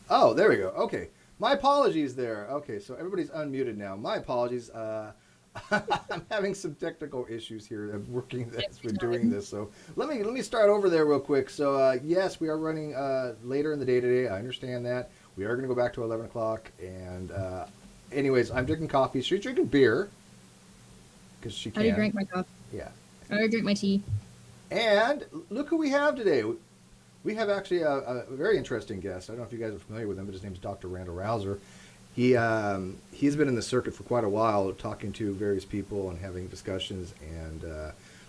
Oh, there we go. Okay. My apologies there. Okay, so everybody's unmuted now. My apologies. I'm having some technical issues here. I'm working this. We're doing this. So let me start over there real quick. So yes, we are running later in the day today. I understand that. We are going to go back to 11 o'clock. And anyways, I'm drinking coffee. She's drinking beer because she can. I already drank my coffee. Yeah. I already drank my tea. And look who we have today. We have actually a very interesting guest. I don't know if you guys are familiar with him, but his name is Dr. Randal Rauser. He's been in the circuit for quite a while, talking to various people and having discussions. And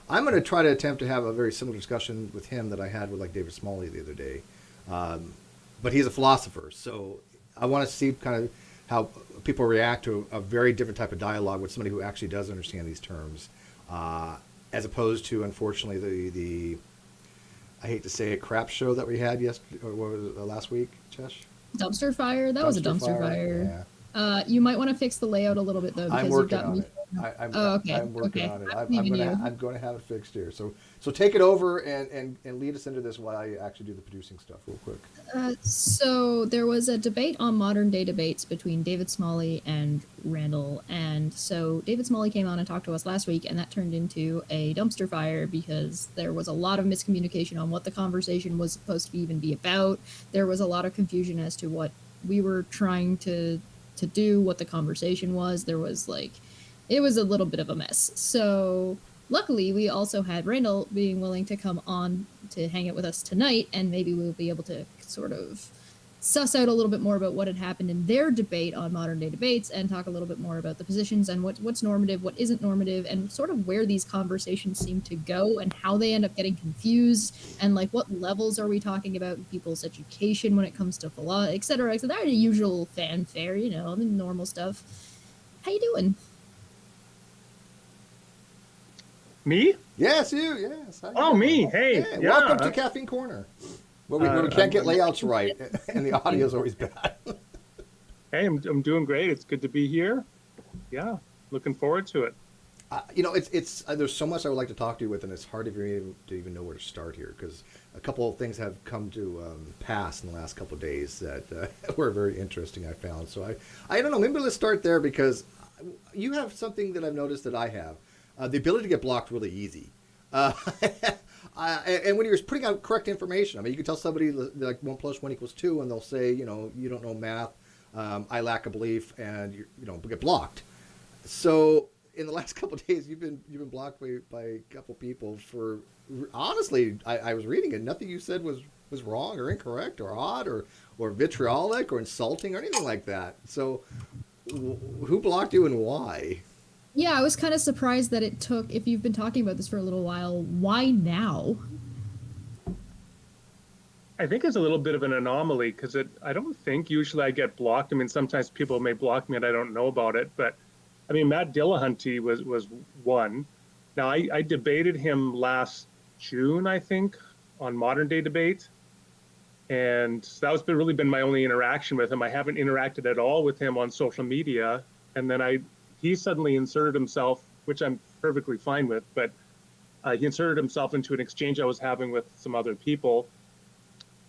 I'm going to try to attempt to have a very similar discussion with him that I had with like David Smalley the other day. But he's a philosopher, so I want to see kind of how people react to a very different type of dialogue with somebody who actually does understand these terms, as opposed to, unfortunately, the I hate to say it, crap show that we had last week, Chesh? Dumpster fire? That was a dumpster fire. Yeah. You might want to fix the layout a little bit, though, because you've got me. Okay. I'm working on it. I'm going to have it fixed here. So take it over and lead us into this while I actually do the producing stuff real quick. So there was a debate on modern day debates between David Smalley and Randal. And so David Smalley came on and talked to us last week, and that turned into a dumpster fire because there was a lot of miscommunication on what the conversation was supposed to even be about. There was a lot of confusion as to what we were trying to do, what the conversation was. There was it was a little bit of a mess. So luckily, we also had Randal being willing to come on to hang out with us tonight, and maybe we'll be able to sort of suss out a little bit more about what had happened in their debate on modern day debates and talk a little bit more about the positions and what's normative, what isn't normative, and sort of where these conversations seem to go and how they end up getting confused and what levels are we talking about in people's education when it comes to philosophy, et cetera. So that usual fanfare, the normal stuff. How you doing? Me? Yes, you. Yes. Oh, me. Hey. Yeah. Welcome to Caffeine Corner, where we can't get layouts right, and the audio is always bad. Hey, I'm doing great. It's good to be here. Yeah, looking forward to it. It's there's so much I would like to talk to you with, and it's hard to even know where to start here because a couple of things have come to pass in the last couple of days that were very interesting. I found. So I don't know. Maybe let's start there because you have something that I've noticed that I have. The ability to get blocked really easy. And when you're putting out correct information, I mean, you can tell somebody like 1 + 1 = 2, and they'll say, you don't know math, I lack a belief, and you get blocked. So in the last couple of days, you've been blocked by a couple people for honestly. I was reading it. Nothing you said was wrong or incorrect or odd or vitriolic or insulting or anything like that. So who blocked you and why? Yeah, I was kind of surprised that it took, if you've been talking about this for a little while, why now? I think it's a little bit of an anomaly because I don't think usually I get blocked. I mean, sometimes people may block me and I don't know about it, but I mean, Matt Dillahunty was one. Now, I debated him last June, I think, on Modern Day Debate. And that was really been my only interaction with him. I haven't interacted at all with him on social media. And then he suddenly inserted himself, which I'm perfectly fine with, but he inserted himself into an exchange I was having with some other people.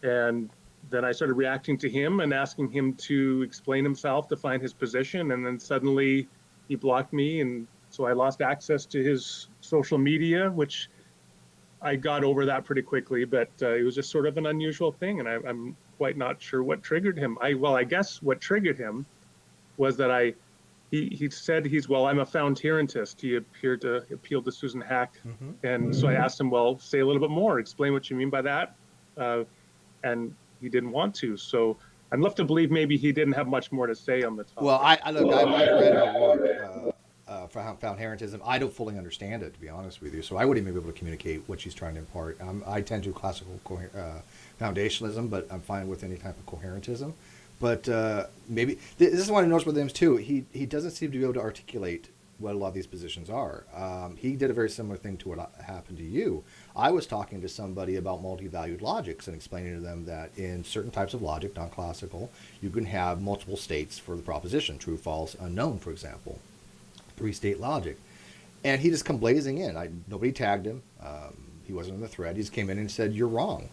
And then I started reacting to him and asking him to explain himself, define his position. And then suddenly he blocked me. And so I lost access to his social media, which I got over that pretty quickly, but it was just sort of an unusual thing. And I'm quite not sure what triggered him. I guess what triggered him was that he said I'm a Fountairantist. He appeared to appeal to Susan Hack. Mm-hmm. And so I asked him, well, say a little bit more, explain what you mean by that. And he didn't want to. So I'm left to believe maybe he didn't have much more to say on the topic. Well, I've read her work for Fountairantism. I don't fully understand it, to be honest with you. So I wouldn't even be able to communicate what she's trying to impart. I tend to classical foundationalism, but I'm fine with any type of coherentism. But maybe this is what I noticed with him too. He doesn't seem to be able to articulate what a lot of these positions are. He did a very similar thing to what happened to you. I was talking to somebody about multi-valued logics and explaining to them that in certain types of logic, non-classical, you can have multiple states for the proposition, true, false, unknown, for example, 3-state logic. And he just come blazing in. Nobody tagged him. He wasn't in the thread. He just came in and said, "You're wrong."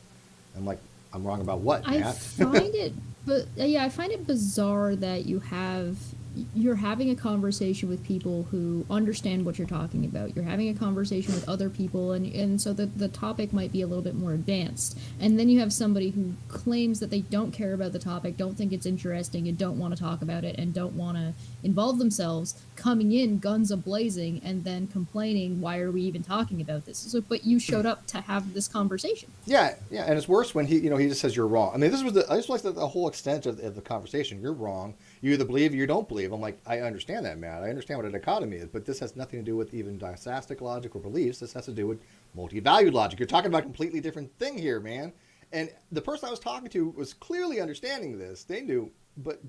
I'm like, I'm wrong about what, I Matt? find it, but yeah, I find it bizarre that you're having a conversation with people who understand what you're talking about. You're having a conversation with other people, and so the topic might be a little bit more advanced. And then you have somebody who claims that they don't care about the topic, don't think it's interesting, and don't want to talk about it, and don't want to involve themselves, coming in guns a-blazing, and then complaining, why are we even talking about this? So, but you showed up to have this conversation. Yeah, yeah, and it's worse when he just says you're wrong. I mean, I just like the whole extent of the conversation. You're wrong. You either believe or you don't believe. I'm like, I understand that, Matt. I understand what a dichotomy is, but this has nothing to do with even dysastic logic or beliefs. This has to do with multi-valued logic. You're talking about a completely different thing here, man. And the person I was talking to was clearly understanding this. They knew, but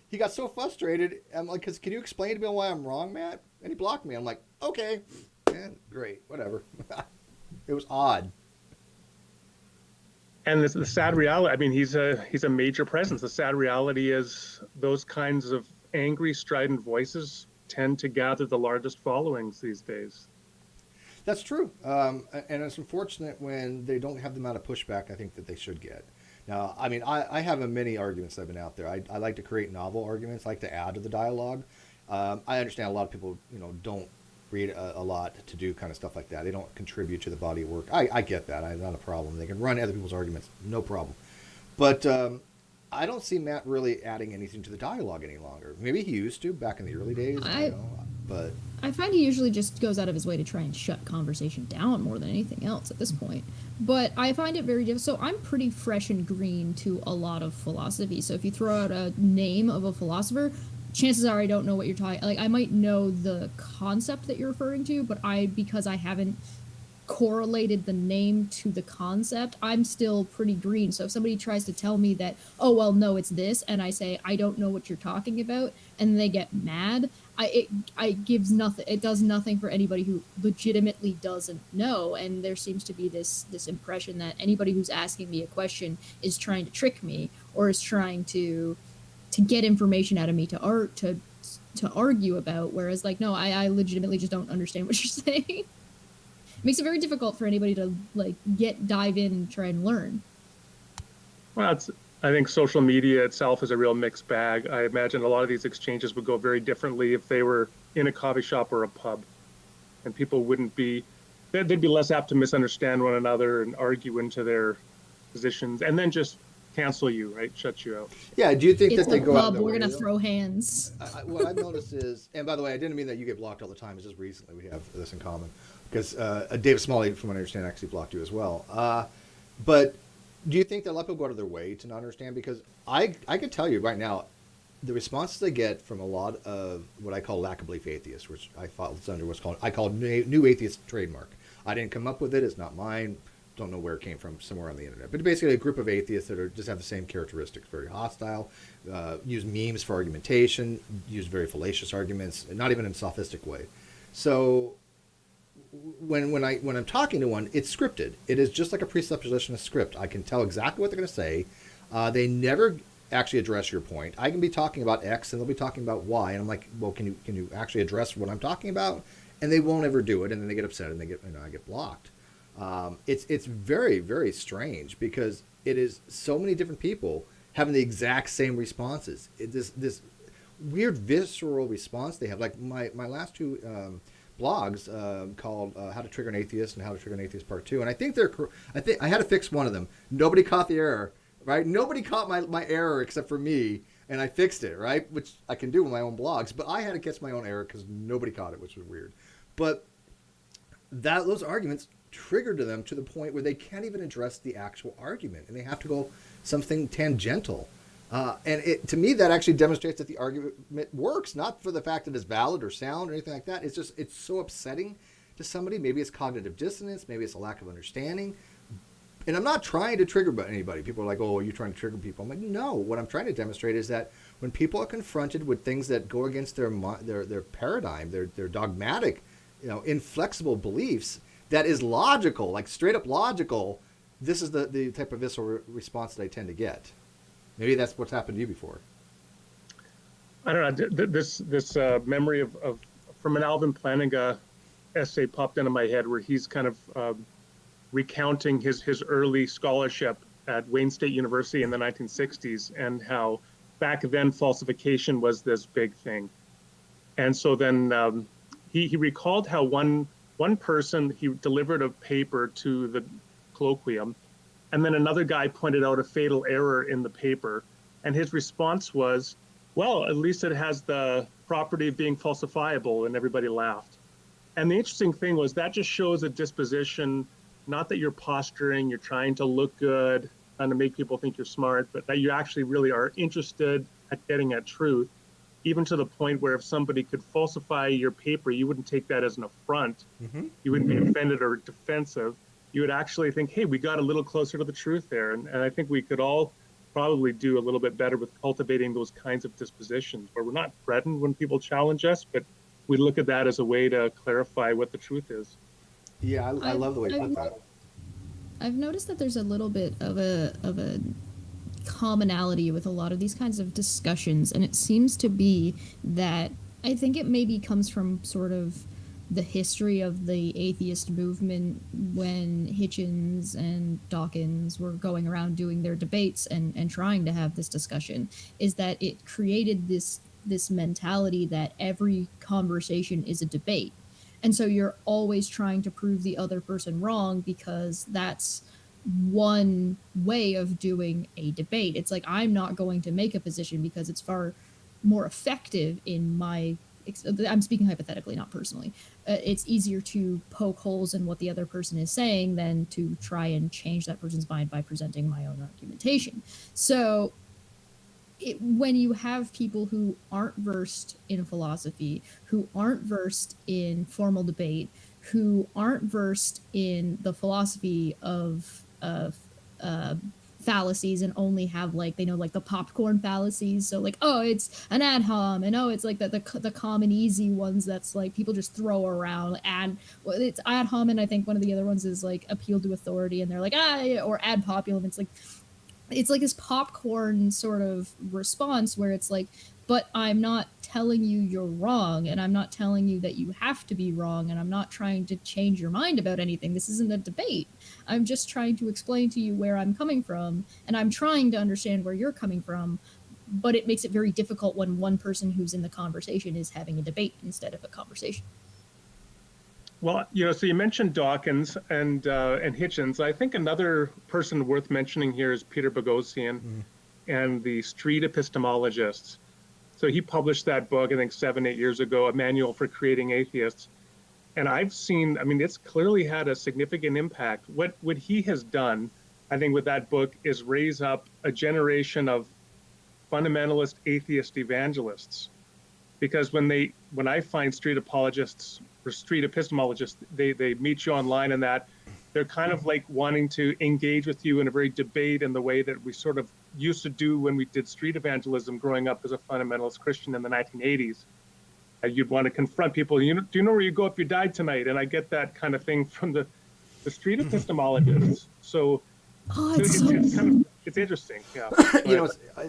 he got so frustrated. I'm like, can you explain to me why I'm wrong, Matt? And he blocked me. I'm like, okay, man, great, whatever. It was odd. And the sad reality, I mean, he's a major presence. The sad reality is those kinds of angry, strident voices tend to gather the largest followings these days. That's true. And it's unfortunate when they don't have the amount of pushback I think that they should get. Now, I mean, I have many arguments that have been out there. I like to create novel arguments, I like to add to the dialogue. I understand a lot of people, don't read a lot to do kind of stuff like that. They don't contribute to the body of work. I get that. Not a problem. They can run other people's arguments, no problem. But I don't see Matt really adding anything to the dialogue any longer. Maybe he used to back in the early days, but I find he usually just goes out of his way to try and shut conversation down more than anything else at this point. But I find it very difficult. So I'm pretty fresh and green to a lot of philosophy. So if you throw out a name of a philosopher, chances are I don't know what you're talking. Like, I might know the concept that you're referring to, but because I haven't correlated the name to the concept, I'm still pretty green. So if somebody tries to tell me that, oh well, no, it's this, and I say I don't know what you're talking about, and they get mad, it gives nothing. It does nothing for anybody who legitimately doesn't know. And there seems to be this impression that anybody who's asking me a question is trying to trick me or is trying to get information out of me to argue about, whereas like, no, I legitimately just don't understand what you're saying. It makes it very difficult for anybody to like dive in and try and learn. Well, I think social media itself is a real mixed bag. I imagine a lot of these exchanges would go very differently if they were in a coffee shop or a pub, and people they'd be less apt to misunderstand one another and argue into their positions, and then just cancel you, right? Shut you out. Yeah, do you think It's that they a go out pub. their We're way, gonna though? throw hands. What I've noticed is, and by the way, I didn't mean that you get blocked all the time. It's just recently we have this in common. Because David Smalley, from what I understand, actually blocked you as well. But do you think that a lot of people go out of their way to not understand? Because I can tell you right now, the responses I get from a lot of what I call lack of belief atheists, which I thought was under I call new atheist trademark. I didn't come up with it. It's not mine. Don't know where it came from, somewhere on the internet. But basically a group of atheists that just have the same characteristics, very hostile, use memes for argumentation, use very fallacious arguments, not even in a sophistic way. So when I'm talking to one, it's scripted. It is just like a presuppositionist script. I can tell exactly what they're going to say. They never actually address your point. I can be talking about X and they'll be talking about Y, and I'm like, well, can you actually address what I'm talking about? And they won't ever do it, and then they get upset and I get blocked. It's very, very strange because it is so many different people having the exact same responses. This weird visceral response they have. Like my last two blogs called "How to Trigger an Atheist" and "How to Trigger an Atheist Part 2," and I think I had to fix one of them. Nobody caught the error, right? Nobody caught my error except for me, and I fixed it, right? Which I can do with my own blogs, but I had to catch my own error because nobody caught it, which was weird. But those arguments triggered to them to the point where they can't even address the actual argument, and they have to go something tangential. And to me, that actually demonstrates that the argument works, not for the fact that it's valid or sound or anything like that. It's so upsetting to somebody. Maybe it's cognitive dissonance. Maybe it's a lack of understanding. And I'm not trying to trigger anybody. People are like, oh, are you trying to trigger people? I'm like, no. What I'm trying to demonstrate is that when people are confronted with things that go against their paradigm, their dogmatic, inflexible beliefs, that is logical, like straight up logical, this is the type of visceral response that I tend to get. Maybe that's what's happened to you before. I don't know. This memory of from an Alvin Plantinga essay popped into my head where he's kind of recounting his early scholarship at Wayne State University in the 1960s, and how back then falsification was this big thing. And so then he recalled how one person, he delivered a paper to the colloquium, and then another guy pointed out a fatal error in the paper. And his response was, well, at least it has the property of being falsifiable, and everybody laughed. And the interesting thing was that just shows a disposition, not that you're posturing, you're trying to look good, trying to make people think you're smart, but that you actually really are interested at getting at truth, even to the point where if somebody could falsify your paper, you wouldn't take that as an affront. You wouldn't be offended or defensive. You would actually think, hey, we got a little closer to the truth there. And I think we could all probably do a little bit better with cultivating those kinds of dispositions where we're not threatened when people challenge us, but we look at that as a way to clarify what the truth is. Yeah, I love the way you put that. I've noticed that there's a little bit of a commonality with a lot of these kinds of discussions, and it seems to be that I think it maybe comes from sort of the history of the atheist movement when Hitchens and Dawkins were going around doing their debates and trying to have this discussion, is that it created this mentality that every conversation is a debate. And so you're always trying to prove the other person wrong because that's one way of doing a debate. It's like, I'm not going to make a position because it's far more effective in my... I'm speaking hypothetically, not personally. It's easier to poke holes in what the other person is saying than to try and change that person's mind by presenting my own argumentation. So when you have people who aren't versed in philosophy, who aren't versed in formal debate, who aren't versed in the philosophy of fallacies and only have they know the popcorn fallacies, so oh, it's an ad hom, and oh, it's the common easy ones that's people just throw around. It's ad hom, and I think one of the other ones is appeal to authority, and they're or ad populum. It's this popcorn sort of response where it's but I'm not telling you you're wrong, and I'm not telling you that you have to be wrong, and I'm not trying to change your mind about anything. This isn't a debate. I'm just trying to explain to you where I'm coming from, and I'm trying to understand where you're coming from, but it makes it very difficult when one person who's in the conversation is having a debate instead of a conversation. Well, so you mentioned Dawkins and Hitchens. I think another person worth mentioning here is Peter Boghossian and the street epistemologists. So he published that book, I think 7-8 years ago, A Manual for Creating Atheists. And I've seen, it's clearly had a significant impact. What he has done, I think, with that book is raise up a generation of fundamentalist atheist evangelists. Because when I find street apologists or street epistemologists, they meet you online and that they're kind of wanting to engage with you in a very debate in the way that we sort of used to do when we did street evangelism growing up as a fundamentalist Christian in the 1980s. You'd want to confront people. Do you know where you go if you died tonight? And I get that kind of thing from the street epistemologists. So it's interesting. Yeah.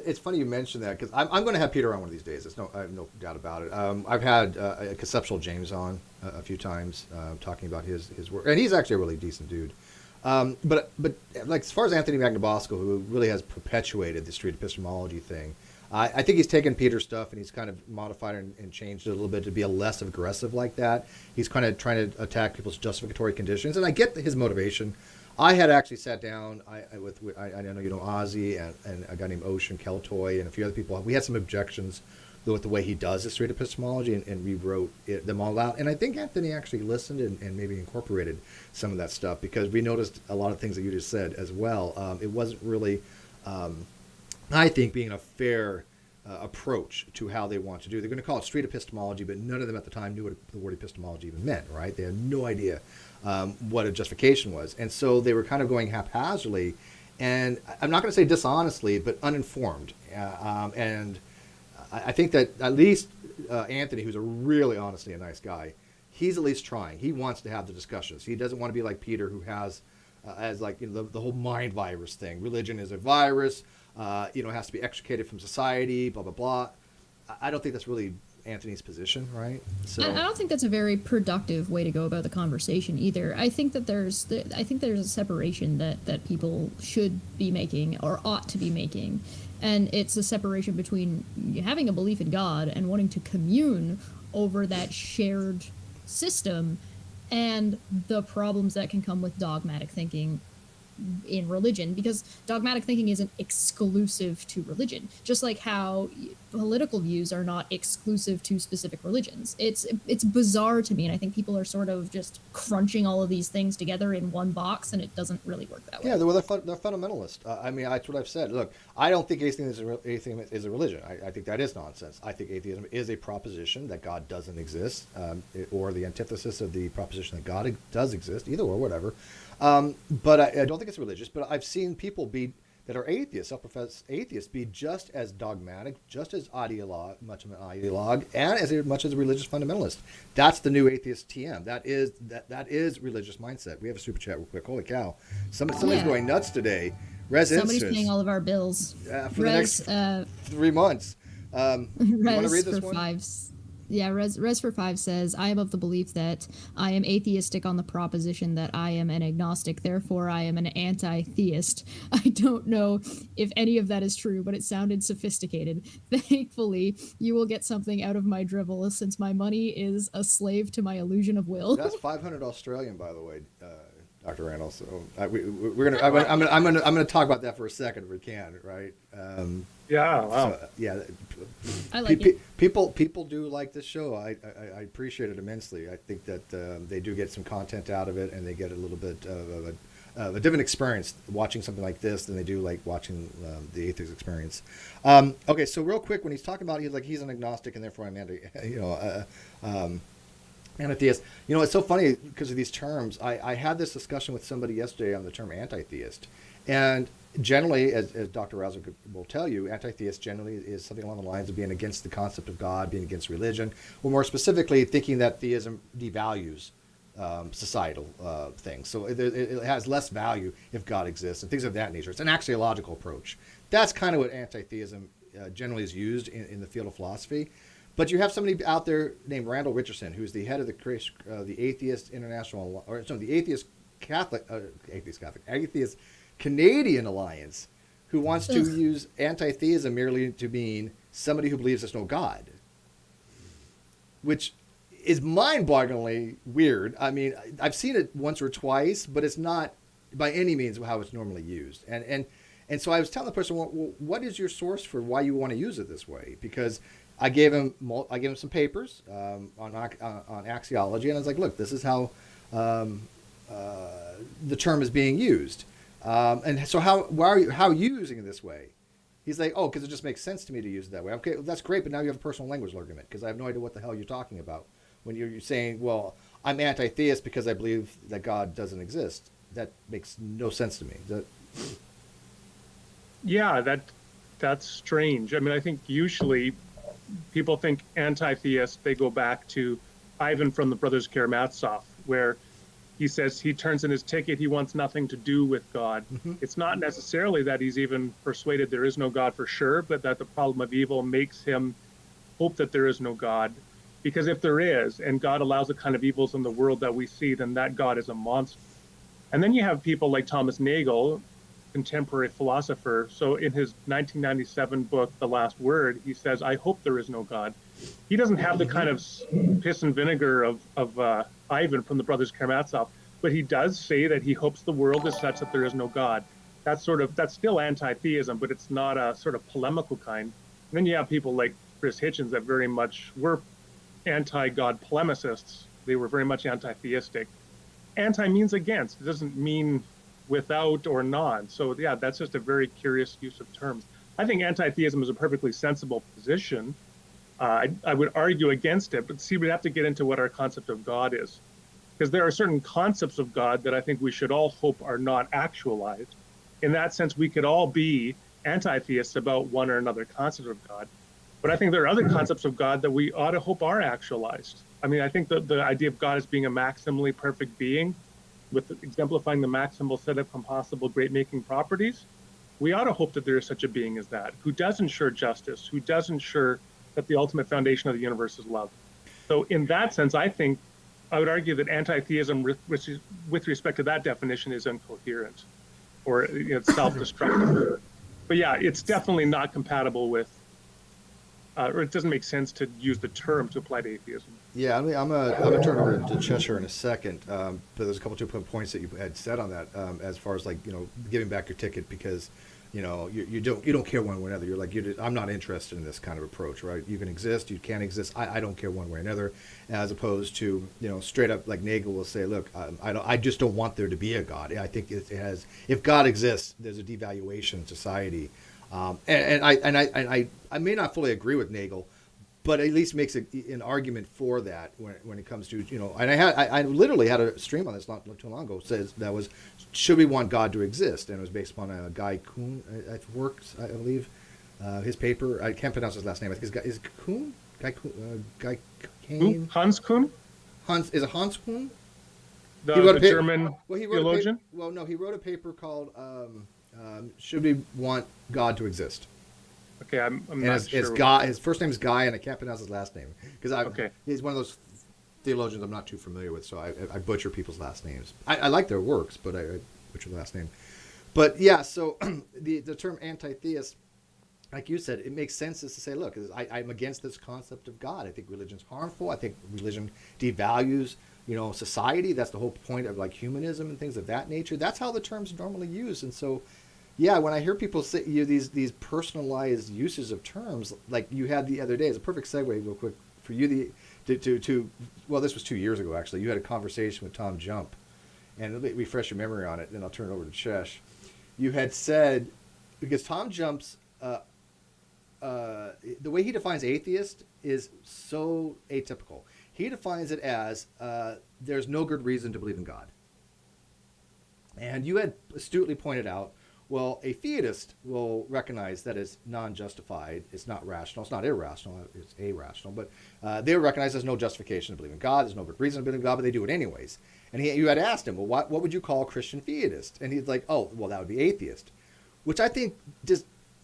It's funny you mentioned that because I'm going to have Peter on one of these days. I have no doubt about it. I've had Conceptual James on a few times talking about his work, and he's actually a really decent dude. But as far as Anthony Magnabosco, who really has perpetuated the street epistemology thing, I think he's taken Peter's stuff and he's kind of modified it and changed it a little bit to be a less aggressive like that. He's kind of trying to attack people's justificatory conditions, and I get his motivation. I had actually sat down I know you know Ozzy and a guy named Ocean Keltoy and a few other people. We had some objections with the way he does his street epistemology, and we wrote them all out. And I think Anthony actually listened and maybe incorporated some of that stuff because we noticed a lot of things that you just said as well. It wasn't really, I think, being a fair approach to how they want to do. They're going to call it street epistemology, but none of them at the time knew what the word epistemology even meant, right? They had no idea what a justification was. And so they were kind of going haphazardly, and I'm not going to say dishonestly, but uninformed. And I think that at least Anthony, who's really honestly a nice guy, he's at least trying. He wants to have the discussions. He doesn't want to be like Peter, who has the whole mind virus thing. Religion is a virus. It has to be extricated from society, blah, blah, blah. I don't think that's really Anthony's position, right? So I don't think that's a very productive way to go about the conversation either. I think that there's a separation that people should be making or ought to be making, and it's a separation between having a belief in God and wanting to commune over that shared system, and the problems that can come with dogmatic thinking in religion, because dogmatic thinking isn't exclusive to religion, just like how political views are not exclusive to specific religions. It's bizarre to me, and I think people are sort of just crunching all of these things together in one box, and it doesn't really work that way. yeah, they're fundamentalist. I mean, that's what I've said. Look, I don't think atheism is a religion. I think that is nonsense. I think atheism is a proposition that God doesn't exist, or the antithesis of the proposition that God does exist, either or whatever. But I don't think it's religious. But I've seen people that are atheists, self-professed atheists, be just as dogmatic, just as much of an ideologue, and as much as a religious fundamentalist. That's the new atheist TM. That is religious mindset. We have a super chat real quick. Holy cow! Somebody's going nuts today. Somebody's paying all of our bills for the next 3 months. You want to read this one? Res for 5 says, I am of the belief that I am atheistic on the proposition that I am an agnostic, therefore I am an anti-theist. I don't know if any of that is true, but it sounded sophisticated. Thankfully, you will get something out of my drivel, since my money is a slave to my illusion of will. That's 500 Australian, by the way, Dr. Randal. So we're gonna. I'm gonna talk about that for a second if we can, right? Yeah. Wow. So, yeah. I like it. People do like this show. I appreciate it immensely. I think that they do get some content out of it, and they get a little bit of a different experience watching something like this than they do like watching the atheist experience. Okay, so real quick, when he's talking about he's an agnostic and therefore I'm anti-theist. You know, it's so funny because of these terms. I had this discussion with somebody yesterday on the term anti-theist, and generally, as Dr. Rauser will tell you, anti-theist generally is something along the lines of being against the concept of God, being against religion, or more specifically, thinking that theism devalues societal things. So it has less value if God exists and things of that nature. It's an axiological approach. That's kind of what anti-theism generally is used in the field of philosophy. But you have somebody out there named Randal Richardson, who's the head of the Atheist International, or sorry, the Atheist Canadian Alliance, who wants to use anti-theism merely to mean somebody who believes there's no God, which is mind-bogglingly weird. I mean, I've seen it once or twice, but it's not by any means how it's normally used. And so I was telling the person, well, what is your source for why you want to use it this way? Because I gave him some papers on axiology, and I was like, look, this is how the term is being used. And so how are you using it this way? He's like, oh, because it just makes sense to me to use it that way. Okay, well, that's great, but now you have a personal language argument, because I have no idea what the hell you're talking about when you're saying, well, I'm anti-theist because I believe that God doesn't exist. That makes no sense to me. Yeah, that's strange. I mean, I think usually people think anti-theist, they go back to Ivan from the Brothers Karamazov, where he says he turns in his ticket, he wants nothing to do with God. Mm-hmm. It's not necessarily that he's even persuaded there is no God for sure, but that the problem of evil makes him hope that there is no God. Because if there is, and God allows the kind of evils in the world that we see, then that God is a monster. And then you have people like Thomas Nagel, contemporary philosopher. So in his 1997 book, The Last Word, he says, I hope there is no God. He doesn't have the kind of piss and vinegar of Ivan from the Brothers Karamazov, but he does say that he hopes the world is such that there is no God. That's still anti-theism, but it's not a sort of polemical kind. And then you have people like Chris Hitchens that very much were anti-God polemicists. They were very much anti-theistic. Anti means against. It doesn't mean without or not. So yeah, that's just a very curious use of terms. I think anti-theism is a perfectly sensible position. I would argue against it, but see, we'd have to get into what our concept of God is. Because there are certain concepts of God that I think we should all hope are not actualized. In that sense, we could all be anti-theists about one or another concept of God. But I think there are other concepts of God that we ought to hope are actualized. I mean, I think the idea of God as being a maximally perfect being, with exemplifying the maximal set of compossible great-making properties, we ought to hope that there is such a being as that, who does ensure justice, who does ensure that the ultimate foundation of the universe is love. So in that sense, I would argue that anti-theism, with respect to that definition, is incoherent or self-destructive. But yeah, it's definitely not compatible with, or it doesn't make sense to use the term to apply to atheism. Yeah, I mean, I'm gonna turn over to Cheshire in a second, but there's a couple 2 points that you had said on that, as far as like giving back your ticket because you don't care one way or another. You're like I'm not interested in this kind of approach, right? You can exist, you can't exist. I don't care one way or another, as opposed to straight up like Nagel will say, look, I just don't want there to be a God. I think it has, if God exists, there's a devaluation in society, and I may not fully agree with Nagel, but at least makes an argument for that when it comes to and I literally had a stream on this not too long ago. Says that was, should we want God to exist, and it was based upon a guy Kuhn at Works, I believe, his paper. I can't pronounce his last name. I think is Kuhn, guy Kane. Hans Kuhn. Is it Hans Kuhn? The German theologian. No, he wrote a paper called "Should We Want God to Exist?" Okay, I'm not sure. His first name is Guy, and I can't pronounce his last name because he's one of those theologians I'm not too familiar with, so I butcher people's last names. I like their works, but I butcher the last name. But yeah, so the term anti-theist, like you said, it makes sense is to say, look, I'm against this concept of God. I think religion's harmful. I think religion devalues society. That's the whole point of like humanism and things of that nature. That's how the term's normally used, and so. Yeah, when I hear people say these personalized uses of terms, like you had the other day, it's a perfect segue, real quick, for you well, this was 2 years ago actually. You had a conversation with Tom Jump, and let me refresh your memory on it, and then I'll turn it over to Chesh. You had said, because Tom Jump's the way he defines atheist is so atypical. He defines it as there's no good reason to believe in God, and you had astutely pointed out. Well, a theist will recognize that it's non-justified, it's not rational, it's not irrational, it's irrational, but they recognize there's no justification to believe in God, there's no good reason to believe in God, but they do it anyways. And you had asked him, well, what would you call a Christian theist? And he's like, oh, well, that would be atheist, which I think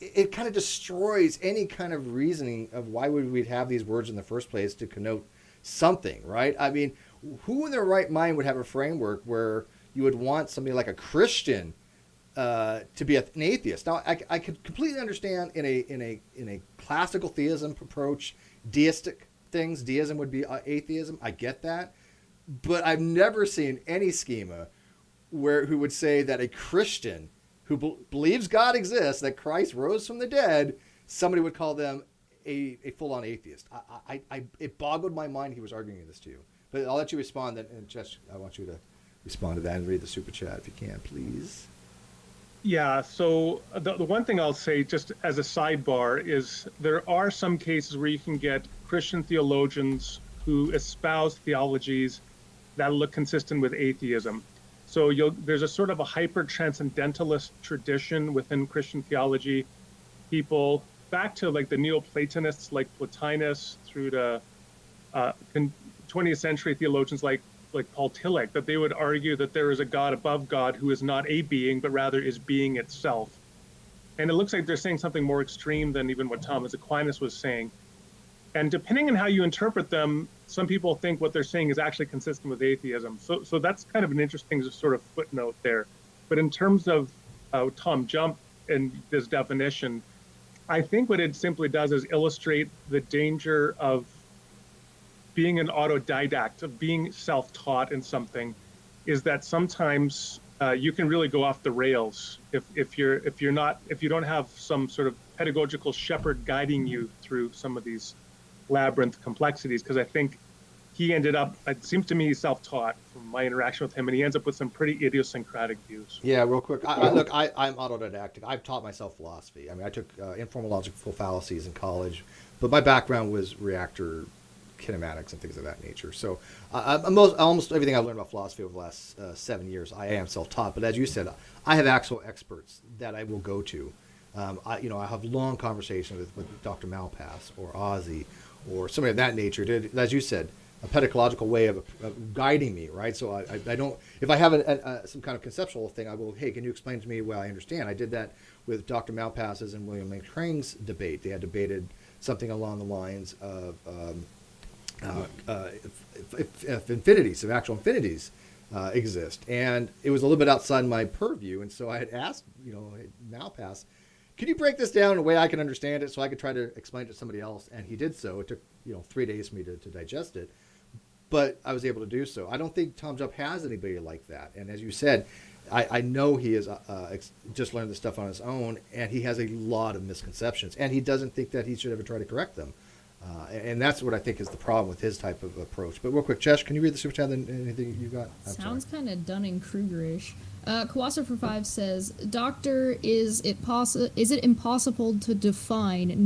it kind of destroys any kind of reasoning of why would we have these words in the first place to connote something, right? I mean, who in their right mind would have a framework where you would want somebody like a Christian to be an atheist? Now, I could completely understand in a classical theism approach, deistic things, deism would be atheism. I get that, but I've never seen any schema who would say that a Christian who believes God exists, that Christ rose from the dead, somebody would call them a full-on atheist. It boggled my mind he was arguing this to you. But I'll let you respond, and Jess, I want you to respond to that and read the super chat if you can, please. Yeah, so the one thing I'll say just as a sidebar is there are some cases where you can get Christian theologians who espouse theologies that look consistent with atheism. So there's a sort of a hyper-transcendentalist tradition within Christian theology. People, back to like the Neoplatonists like Plotinus through to 20th century theologians like Paul Tillich, that they would argue that there is a God above God who is not a being, but rather is being itself. And it looks like they're saying something more extreme than even what Thomas Aquinas was saying. And depending on how you interpret them, some people think what they're saying is actually consistent with atheism. So that's kind of an interesting sort of footnote there. But in terms of Tom Jump and this definition, I think what it simply does is illustrate the danger of being an autodidact, of being self-taught in something, is that sometimes you can really go off the rails if you don't have some sort of pedagogical shepherd guiding you through some of these labyrinth complexities. Because I think he ended up, it seems to me, self-taught from my interaction with him, and he ends up with some pretty idiosyncratic views. Yeah, real quick. Look, I'm autodidactic. I've taught myself philosophy. I mean, I took informal logical fallacies in college, but my background was reactor kinematics and things of that nature. So almost everything I've learned about philosophy over the last 7 years, I am self-taught. But as you said, I have actual experts that I will go to. I have long conversations with Dr. Malpass or Ozzy or somebody of that nature. As you said, a pedagogical way of guiding me, right? So I don't, if I have some kind of conceptual thing, I will, hey, can you explain to me what I understand? I did that with Dr. Malpass's and William Lane Crane's debate. They had debated something along the lines of if infinities, if actual infinities exist. And it was a little bit outside my purview. And so I had asked, now pass, can you break this down in a way I can understand it so I could try to explain it to somebody else? And he did so. It took, 3 days for me to digest it. But I was able to do so. I don't think Tom Jupp has anybody like that. And as you said, I know he has just learned this stuff on his own, and he has a lot of misconceptions. And he doesn't think that he should ever try to correct them. And that's what I think is the problem with his type of approach. But real quick, Chesh, can you read the super chat? Anything you got? Sounds kind of Dunning-Krugerish. Kawasa for 5 says, Doctor, is it impossible to define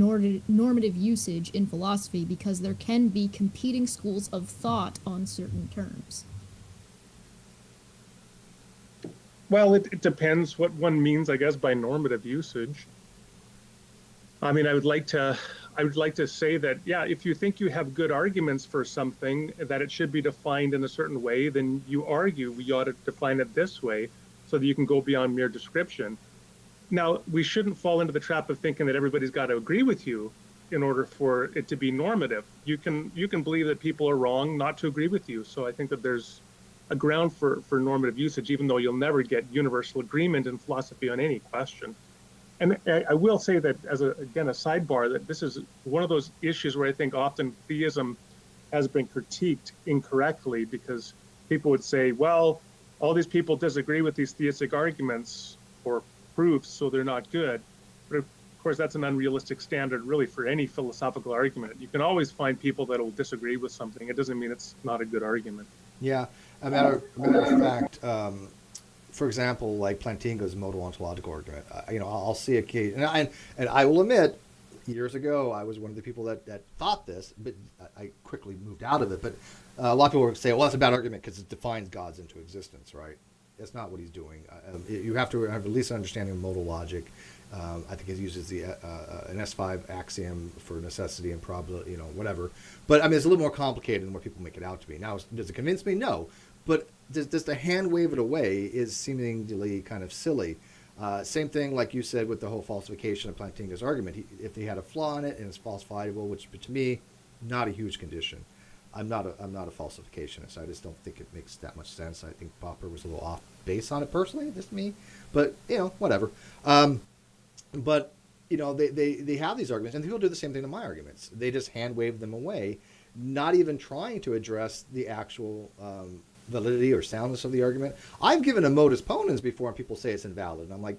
normative usage in philosophy because there can be competing schools of thought on certain terms? Well, it depends what one means, I guess, by normative usage. I mean, I would like to say that, yeah, if you think you have good arguments for something, that it should be defined in a certain way, then you argue we ought to define it this way so that you can go beyond mere description. Now, we shouldn't fall into the trap of thinking that everybody's got to agree with you in order for it to be normative. You can believe that people are wrong not to agree with you. So I think that there's a ground for normative usage, even though you'll never get universal agreement in philosophy on any question. And I will say that as a sidebar, that this is one of those issues where I think often theism has been critiqued incorrectly, because people would say, well, all these people disagree with these theistic arguments or proofs, so they're not good. But of course, that's an unrealistic standard really for any philosophical argument. You can always find people that will disagree with something. It doesn't mean it's not a good argument. Yeah, a matter of fact, for example, like Plantinga's modal ontological argument, I'll see a case, and I will admit, years ago, I was one of the people that thought this, but I quickly moved out of it. But a lot of people would say, well, that's a bad argument because it defines gods into existence, right? That's not what he's doing. You have to have at least an understanding of modal logic. I think he uses an S5 axiom for necessity and probability, whatever. But I mean, it's a little more complicated than what people make it out to be. Now, does it convince me? No. But just to hand wave it away is seemingly kind of silly. Same thing, like you said, with the whole falsification of Plantinga's argument. If he had a flaw in it and it's falsifiable, which to me, not a huge condition. I'm not a falsificationist. I just don't think it makes that much sense. I think Popper was a little off base on it personally, just me. But whatever. But they have these arguments, and people do the same thing to my arguments. They just hand wave them away, not even trying to address the actual validity or soundness of the argument. I've given a modus ponens before, and people say it's invalid. And I'm like,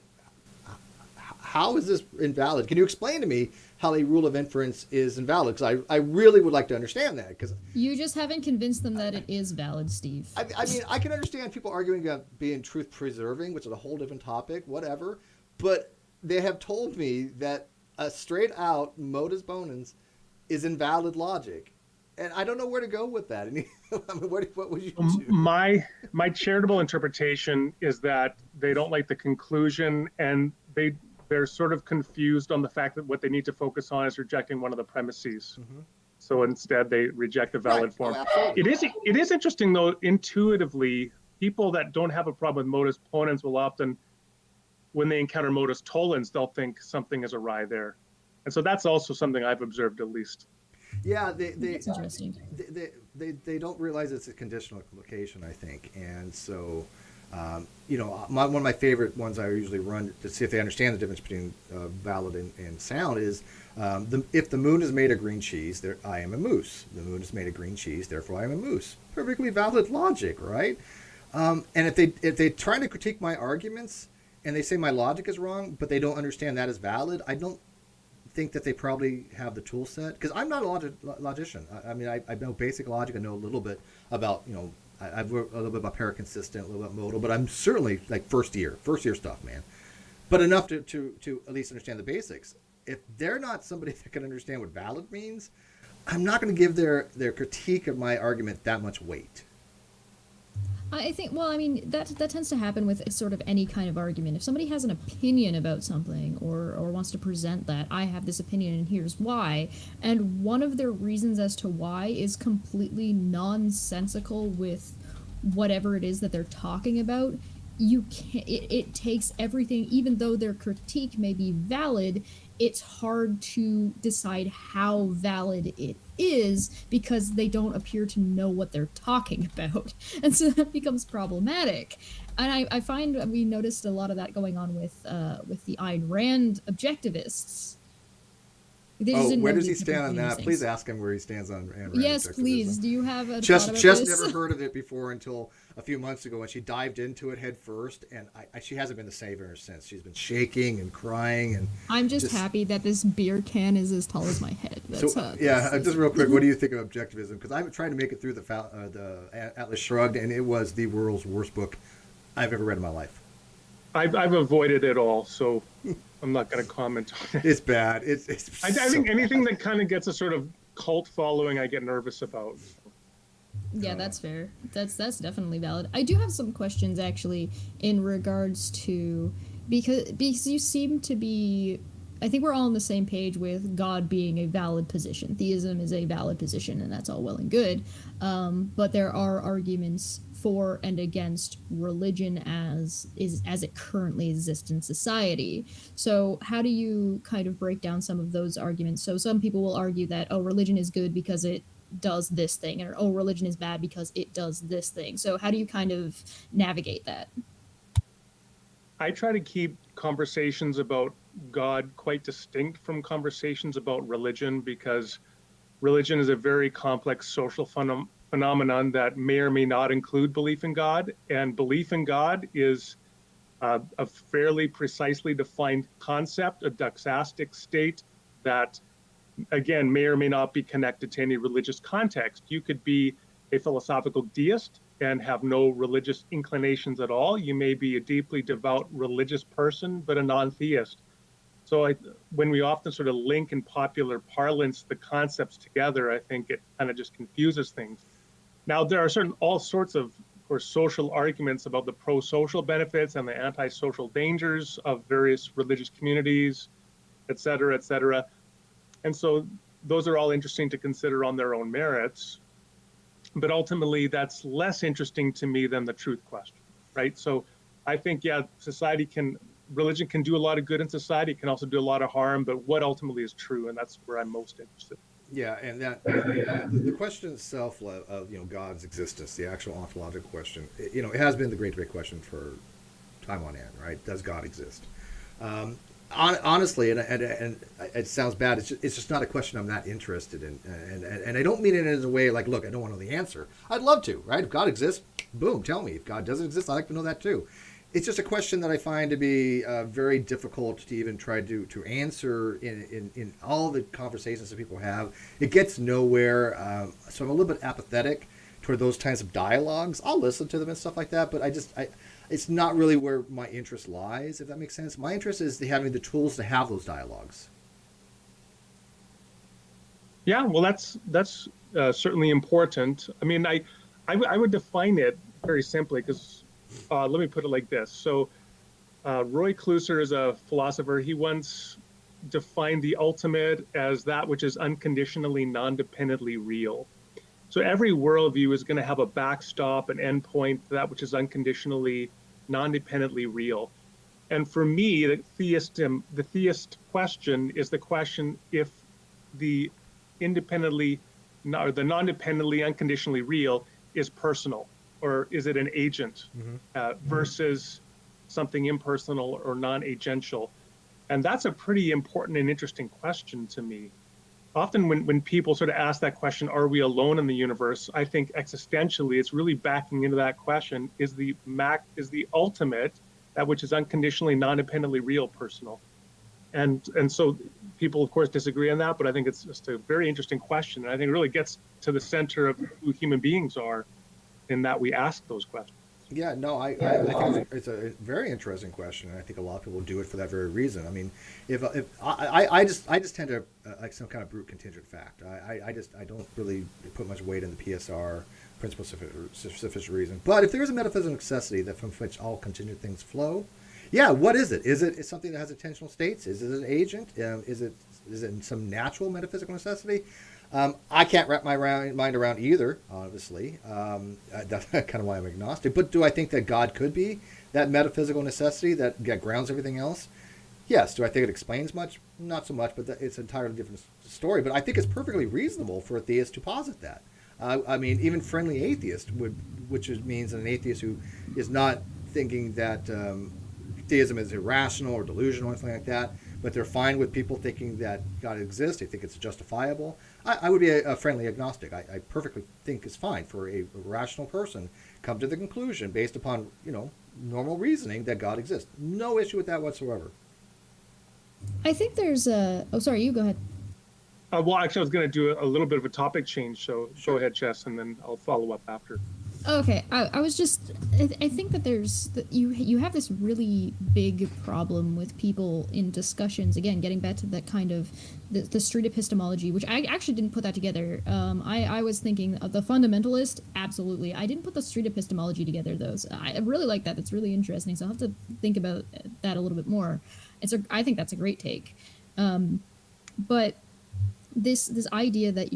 how is this invalid? Can you explain to me how a rule of inference is invalid? Because I really would like to understand that. Because you just haven't convinced them that it is valid, Steve. I mean, I can understand people arguing about being truth preserving, which is a whole different topic, whatever. But they have told me that a straight out modus ponens is invalid logic. And I don't know where to go with that. I mean, what would you do? My charitable interpretation is that they don't like the conclusion, and they're sort of confused on the fact that what they need to focus on is rejecting one of the premises. Mm-hmm. So instead, they reject the valid form. Oh, it is interesting, though, intuitively, people that don't have a problem with modus ponens will often, when they encounter modus tollens, they'll think something is awry there. And so that's also something I've observed, at least. Yeah, that's interesting. They don't realize it's a conditional implication, I think. And so, one of my favorite ones I usually run to see if they understand the difference between valid and sound is if the moon is made of green cheese, I am a moose. The moon is made of green cheese, therefore I am a moose. Perfectly valid logic, right? And if they try to critique my arguments and they say my logic is wrong, but they don't understand that is valid, I don't think that they probably have the tool set, because I'm not a logician. I mean, I know basic logic. I know a little bit about, I've worked a little bit about paraconsistent, a little bit modal, but I'm certainly like first year stuff, man. But enough to at least understand the basics. If they're not somebody that can understand what valid means, I'm not going to give their critique of my argument that much weight. I think, well, I mean, that tends to happen with sort of any kind of argument. If somebody has an opinion about something or wants to present that, I have this opinion and here's why, and one of their reasons as to why is completely nonsensical with whatever it is that they're talking about, you can't, it takes everything, even though their critique may be valid, it's hard to decide how valid it is because they don't appear to know what they're talking about. And so that becomes problematic. And I find we noticed a lot of that going on with the Ayn Rand objectivists. They just Oh, didn't where know does the he stand on difference that? between Please these ask him where he stands on Ayn Rand things. Yes, objectivism. please. Do you have a Just thought about just this? never heard of it before until a few months ago when she dived into it head first, and she hasn't been the same ever since. She's been shaking and crying, and I'm just happy that this beer can is as tall as my head. That's, just real quick, what do you think of objectivism? Because I'm trying to make it through the Atlas Shrugged, and it was the world's worst book I've ever read in my life. I've avoided it all, so I'm not going to comment on it. It's bad. I think anything that kind of gets a sort of cult following, I get nervous about. Yeah, that's fair. That's definitely valid. I do have some questions actually in regards to because you seem to be. I think we're all on the same page with God being a valid position. Theism is a valid position, and that's all well and good. But there are arguments for and against religion as it currently exists in society. So how do you kind of break down some of those arguments? So some people will argue that, oh, religion is good because it does this thing, or oh, religion is bad because it does this thing. So how do you kind of navigate that? I try to keep conversations about God quite distinct from conversations about religion, because religion is a very complex social phenomenon that may or may not include belief in God. And belief in God is a fairly precisely defined concept, a doxastic state that, again, may or may not be connected to any religious context. You could be a philosophical deist and have no religious inclinations at all. You may be a deeply devout religious person, but a non-theist. So when we often sort of link in popular parlance the concepts together, I think it kind of just confuses things. Now, there are all sorts of course, social arguments about the pro-social benefits and the anti-social dangers of various religious communities, et cetera, et cetera. And so those are all interesting to consider on their own merits. But ultimately, that's less interesting to me than the truth question, right? So I think, yeah, religion can do a lot of good in society. It can also do a lot of harm, but what ultimately is true? And that's where I'm most interested. Yeah, and the question itself of God's existence, the actual ontological question, it has been the great debate question for time on end, right? Does God exist? Honestly, and it sounds bad, it's just not a question I'm that interested in, and I don't mean it as a way like, look, I don't want to know the answer. I'd love to, right? If God exists, boom, tell me. If God doesn't exist, I'd like to know that too. It's just a question that I find to be very difficult to even try to answer in all the conversations that people have. It gets nowhere, so I'm a little bit apathetic toward those kinds of dialogues. I'll listen to them and stuff like that, but it's not really where my interest lies, if that makes sense. My interest is having the tools to have those dialogues. Yeah, well, that's certainly important. I mean, I would define it very simply because let me put it like this. So Roy Klusser is a philosopher. He once defined the ultimate as that which is unconditionally, non-dependently real. So every worldview is going to have a backstop, an endpoint, that which is unconditionally, non-dependently real. And for me, the theist question is the question if the non-dependently, unconditionally real is personal, or is it an agent versus something impersonal or non-agential? And that's a pretty important and interesting question to me. Often when people sort of ask that question, are we alone in the universe? I think existentially, it's really backing into that question, is the ultimate, that which is unconditionally, non-dependently real, personal? And so people, of course, disagree on that, but I think it's just a very interesting question. And I think it really gets to the center of who human beings are in that we ask those questions. Yeah, no, I think it's a very interesting question, and I think a lot of people do it for that very reason. I mean, if I just tend to like some kind of brute contingent fact. I don't really put much weight in the PSR, principle sufficient reason. But if there is a metaphysical necessity that from which all contingent things flow, yeah, what is it? Is it something that has intentional states? Is it an agent? Is it some natural metaphysical necessity? I can't wrap my mind around either, obviously. That's kind of why I'm agnostic. But do I think that God could be that metaphysical necessity that grounds everything else? Yes. Do I think it explains much? Not so much, but it's an entirely different story. But I think it's perfectly reasonable for a theist to posit that. I mean, even friendly atheist means an atheist who is not thinking that theism is irrational or delusional or anything like that, but they're fine with people thinking that God exists. They think it's justifiable. I would be a friendly agnostic. I perfectly think it's fine for a rational person come to the conclusion based upon normal reasoning that God exists. No issue with that whatsoever. I think there's a. Oh, sorry, you go ahead. Well, actually, I was going to do a little bit of a topic change, so Sure. go ahead, Jess, and then I'll follow up after. Okay, I was just. I think that you have this really big problem with people in discussions. Again, getting back to that kind of the street epistemology, which I actually didn't put that together. I was thinking of the fundamentalist. Absolutely, I didn't put the street epistemology together though. So I really like that. That's really interesting. So I'll have to think about that a little bit more. I think that's a great take, but this idea that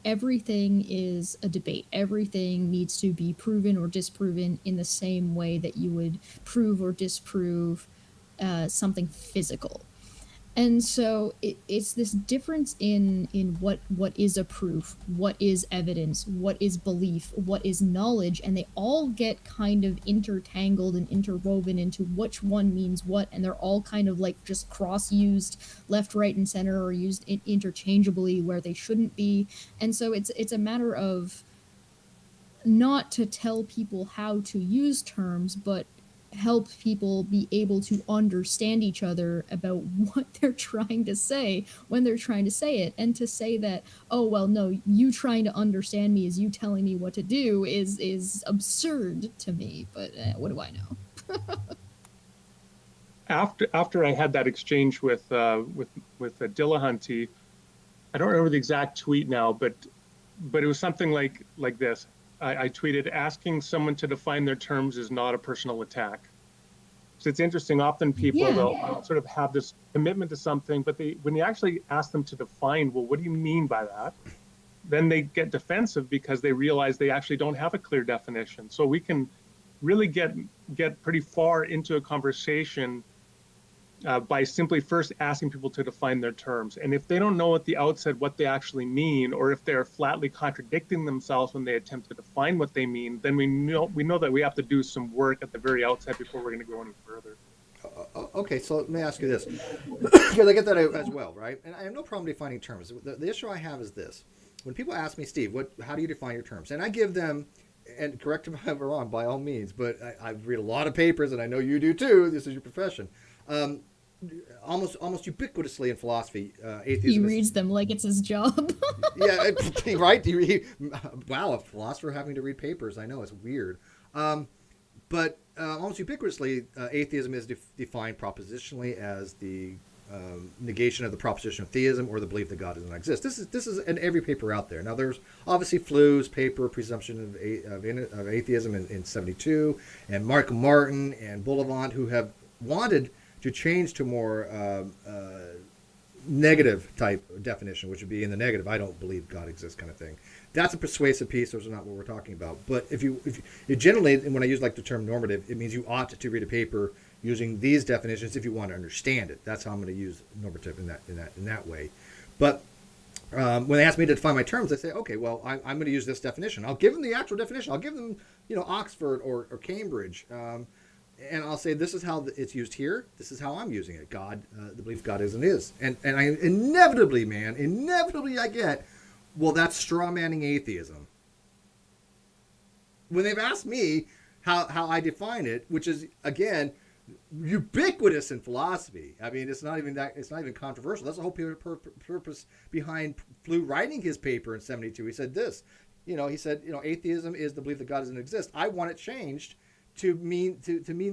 everything is a debate. Everything needs to be proven or disproven in the same way that you would prove or disprove something physical. And so it's this difference in what is a proof, what is evidence, what is belief, what is knowledge, and they all get kind of intertangled and interwoven into which one means what, and they're all kind of like just cross-used left, right, and center, or used interchangeably where they shouldn't be. And so it's a matter of not to tell people how to use terms, but help people be able to understand each other about what they're trying to say when they're trying to say it. And to say that, oh, well, no, you trying to understand me is you telling me what to do is absurd to me. But what do I know? After I had that exchange with Dillahunty, I don't remember the exact tweet now, but it was something like this. I tweeted, asking someone to define their terms is not a personal attack. So it's interesting, often people, they'll sort of have this commitment to something, but when you actually ask them to define, well, what do you mean by that? Then they get defensive because they realize they actually don't have a clear definition. So we can really get pretty far into a conversation by simply first asking people to define their terms. And if they don't know at the outset what they actually mean, or if they're flatly contradicting themselves when they attempt to define what they mean, then we know that we have to do some work at the very outset before we're going to go any further. Okay, so let me ask you this, because I get that as well, right? And I have no problem defining terms. The issue I have is this. When people ask me, Steve, how do you define your terms? And I give them, and correct me if I'm wrong, by all means, but I read a lot of papers, and I know you do too. This is your profession. Almost ubiquitously in philosophy, atheism. He reads them like it's his job. Yeah, right. Wow, a philosopher having to read papers. I know it's weird, but almost ubiquitously, atheism is defined propositionally as the negation of the proposition of theism, or the belief that God does not exist. This is in every paper out there. Now, there's obviously Flu's paper, Presumption of Atheism in 72, and Mark Martin and Bullivant, who have wanted to change to more negative type definition, which would be in the negative, I don't believe God exists kind of thing. That's a persuasive piece. Those are not what we're talking about. But if you generally, when I use like the term normative, it means you ought to read a paper using these definitions if you want to understand it. That's how I'm going to use normative in that way. But when they ask me to define my terms, I say, okay, well, I'm going to use this definition. I'll give them the actual definition. I'll give them, Oxford or Cambridge. And I'll say, this is how it's used here. This is how I'm using it. God, the belief God is and is. And I inevitably I get, well, that's straw manning atheism. When they've asked me how I define it, which is, again, ubiquitous in philosophy. I mean, it's not even controversial. That's the whole purpose behind Flu writing his paper in 72. He said this, he said, atheism is the belief that God doesn't exist. I want it changed to mean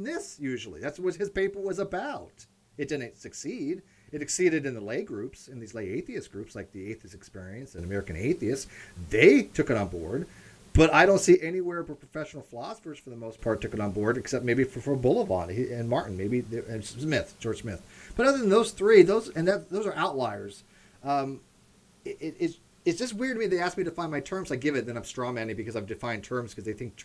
this. Usually that's what his paper was about. It didn't succeed. It exceeded in the lay groups, in these lay atheist groups like the Atheist Experience and American Atheists. They took it on board, but I don't see anywhere where professional philosophers for the most part took it on board, except maybe for Bullivant and Martin, and George Smith. But other than those three, those are outliers. It's just weird to me. They ask me to define my terms. I give it, then I'm strawmanning because I've defined terms because they think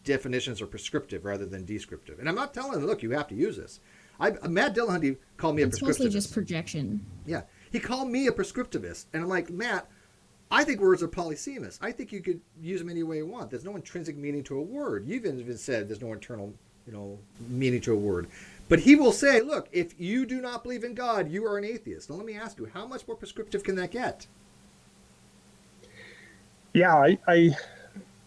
definitions are prescriptive rather than descriptive. And I'm not telling them, look, you have to use this. Matt Dillahunty called me a It's mostly prescriptivist. just projection. Yeah, he called me a prescriptivist, and I'm like, Matt, I think words are polysemous. I think you could use them any way you want. There's no intrinsic meaning to a word. You've even said there's no internal, meaning to a word. But he will say, look, if you do not believe in God, you are an atheist. Now let me ask you, how much more prescriptive can that get? Yeah,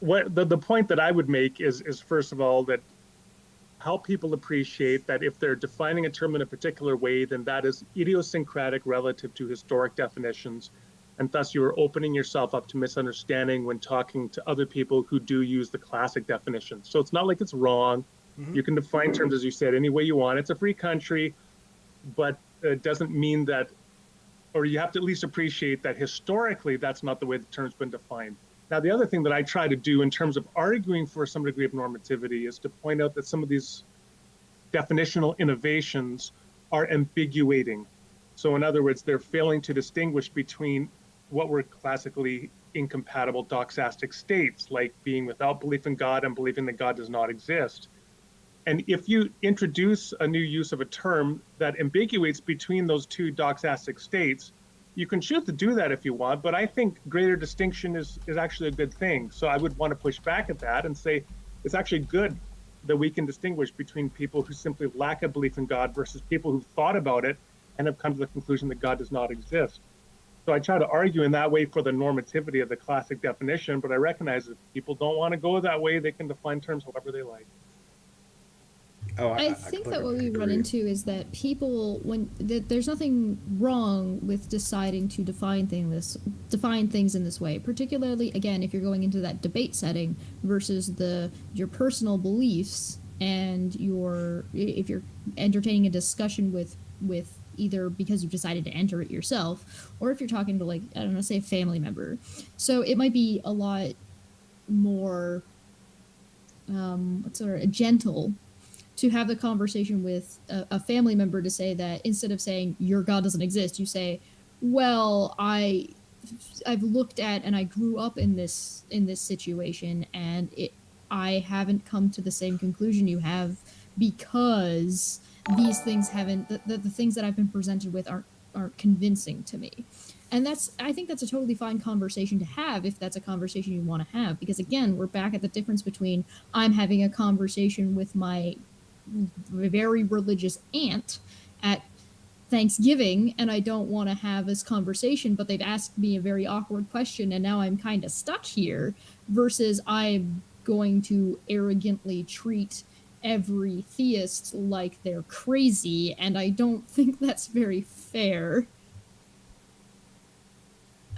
what the point that I would make is first of all that help people appreciate that if they're defining a term in a particular way, then that is idiosyncratic relative to historic definitions. And thus you are opening yourself up to misunderstanding when talking to other people who do use the classic definitions. So it's not like it's wrong. Mm-hmm. You can define terms, as you said, any way you want. It's a free country, but it doesn't mean that, or you have to at least appreciate that historically that's not the way the term's been defined. Now, the other thing that I try to do in terms of arguing for some degree of normativity is to point out that some of these definitional innovations are ambiguating. So in other words, they're failing to distinguish between what were classically incompatible doxastic states, like being without belief in God and believing that God does not exist. And if you introduce a new use of a term that ambiguates between those two doxastic states, you can choose to do that if you want, but I think greater distinction is actually a good thing. So I would want to push back at that and say it's actually good that we can distinguish between people who simply lack a belief in God versus people who've thought about it and have come to the conclusion that God does not exist. So I try to argue in that way for the normativity of the classic definition, but I recognize if people don't want to go that way, they can define terms however they like. Oh, I think that what we run into is that people, there's nothing wrong with deciding to define things in this way. Particularly, again, if you're going into that debate setting versus your personal beliefs, and if you're entertaining a discussion with either because you've decided to enter it yourself, or if you're talking to, like, I don't know, say a family member. So it might be a lot more gentle to have the conversation with a family member, to say that instead of saying your God doesn't exist, you say, well, I've looked at and I grew up in this situation, and I haven't come to the same conclusion you have because these things haven't, the things that I've been presented with aren't convincing to me. And I think that's a totally fine conversation to have if that's a conversation you want to have, because again, we're back at the difference between I'm having a conversation with my very religious aunt at Thanksgiving, and I don't want to have this conversation, but they've asked me a very awkward question and now I'm kind of stuck here, versus I'm going to arrogantly treat every theist like they're crazy, and I don't think that's very fair.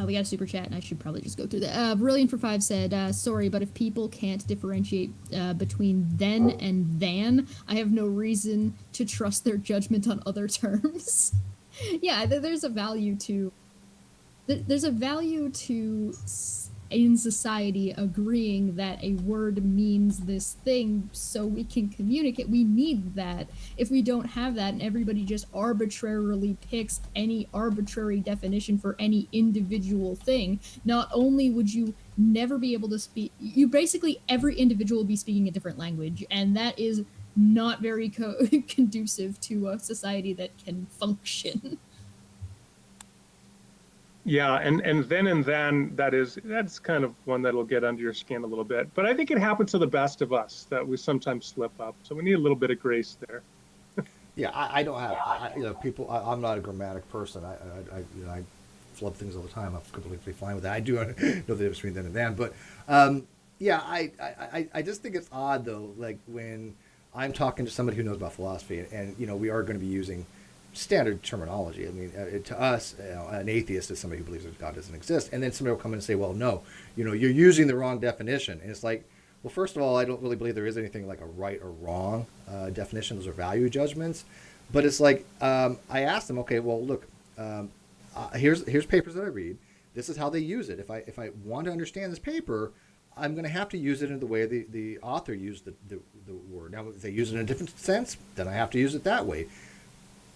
We got a super chat, and I should probably just go through that. Brilliant for 5 said, sorry, but if people can't differentiate between then and than, I have no reason to trust their judgment on other terms. Yeah, there's a value to... There's a value to, in society, agreeing that a word means this thing so we can communicate. We need that. If we don't have that and everybody just arbitrarily picks any arbitrary definition for any individual thing, not only would you never be able to speak, every individual will be speaking a different language, and that is not very conducive to a society that can function. Yeah, and then that's kind of one that'll get under your skin a little bit. But I think it happens to the best of us that we sometimes slip up. So we need a little bit of grace there. Yeah, I don't have, people, I'm not a grammatic person. I flub things all the time. I'm completely fine with that. I do know the difference between then and then. But, yeah, I just think it's odd, though, like when I'm talking to somebody who knows about philosophy, and we are going to be using standard terminology. I mean, to us, an atheist is somebody who believes that God doesn't exist. And then somebody will come in and say, well, no, you're using the wrong definition. And it's like, well, first of all, I don't really believe there is anything like a right or wrong definition. Those are value judgments. But it's like, I asked them, okay, well, look, here's papers that I read. This is how they use it. If I want to understand this paper, I'm going to have to use it in the way the author used the word. Now, if they use it in a different sense, then I have to use it that way.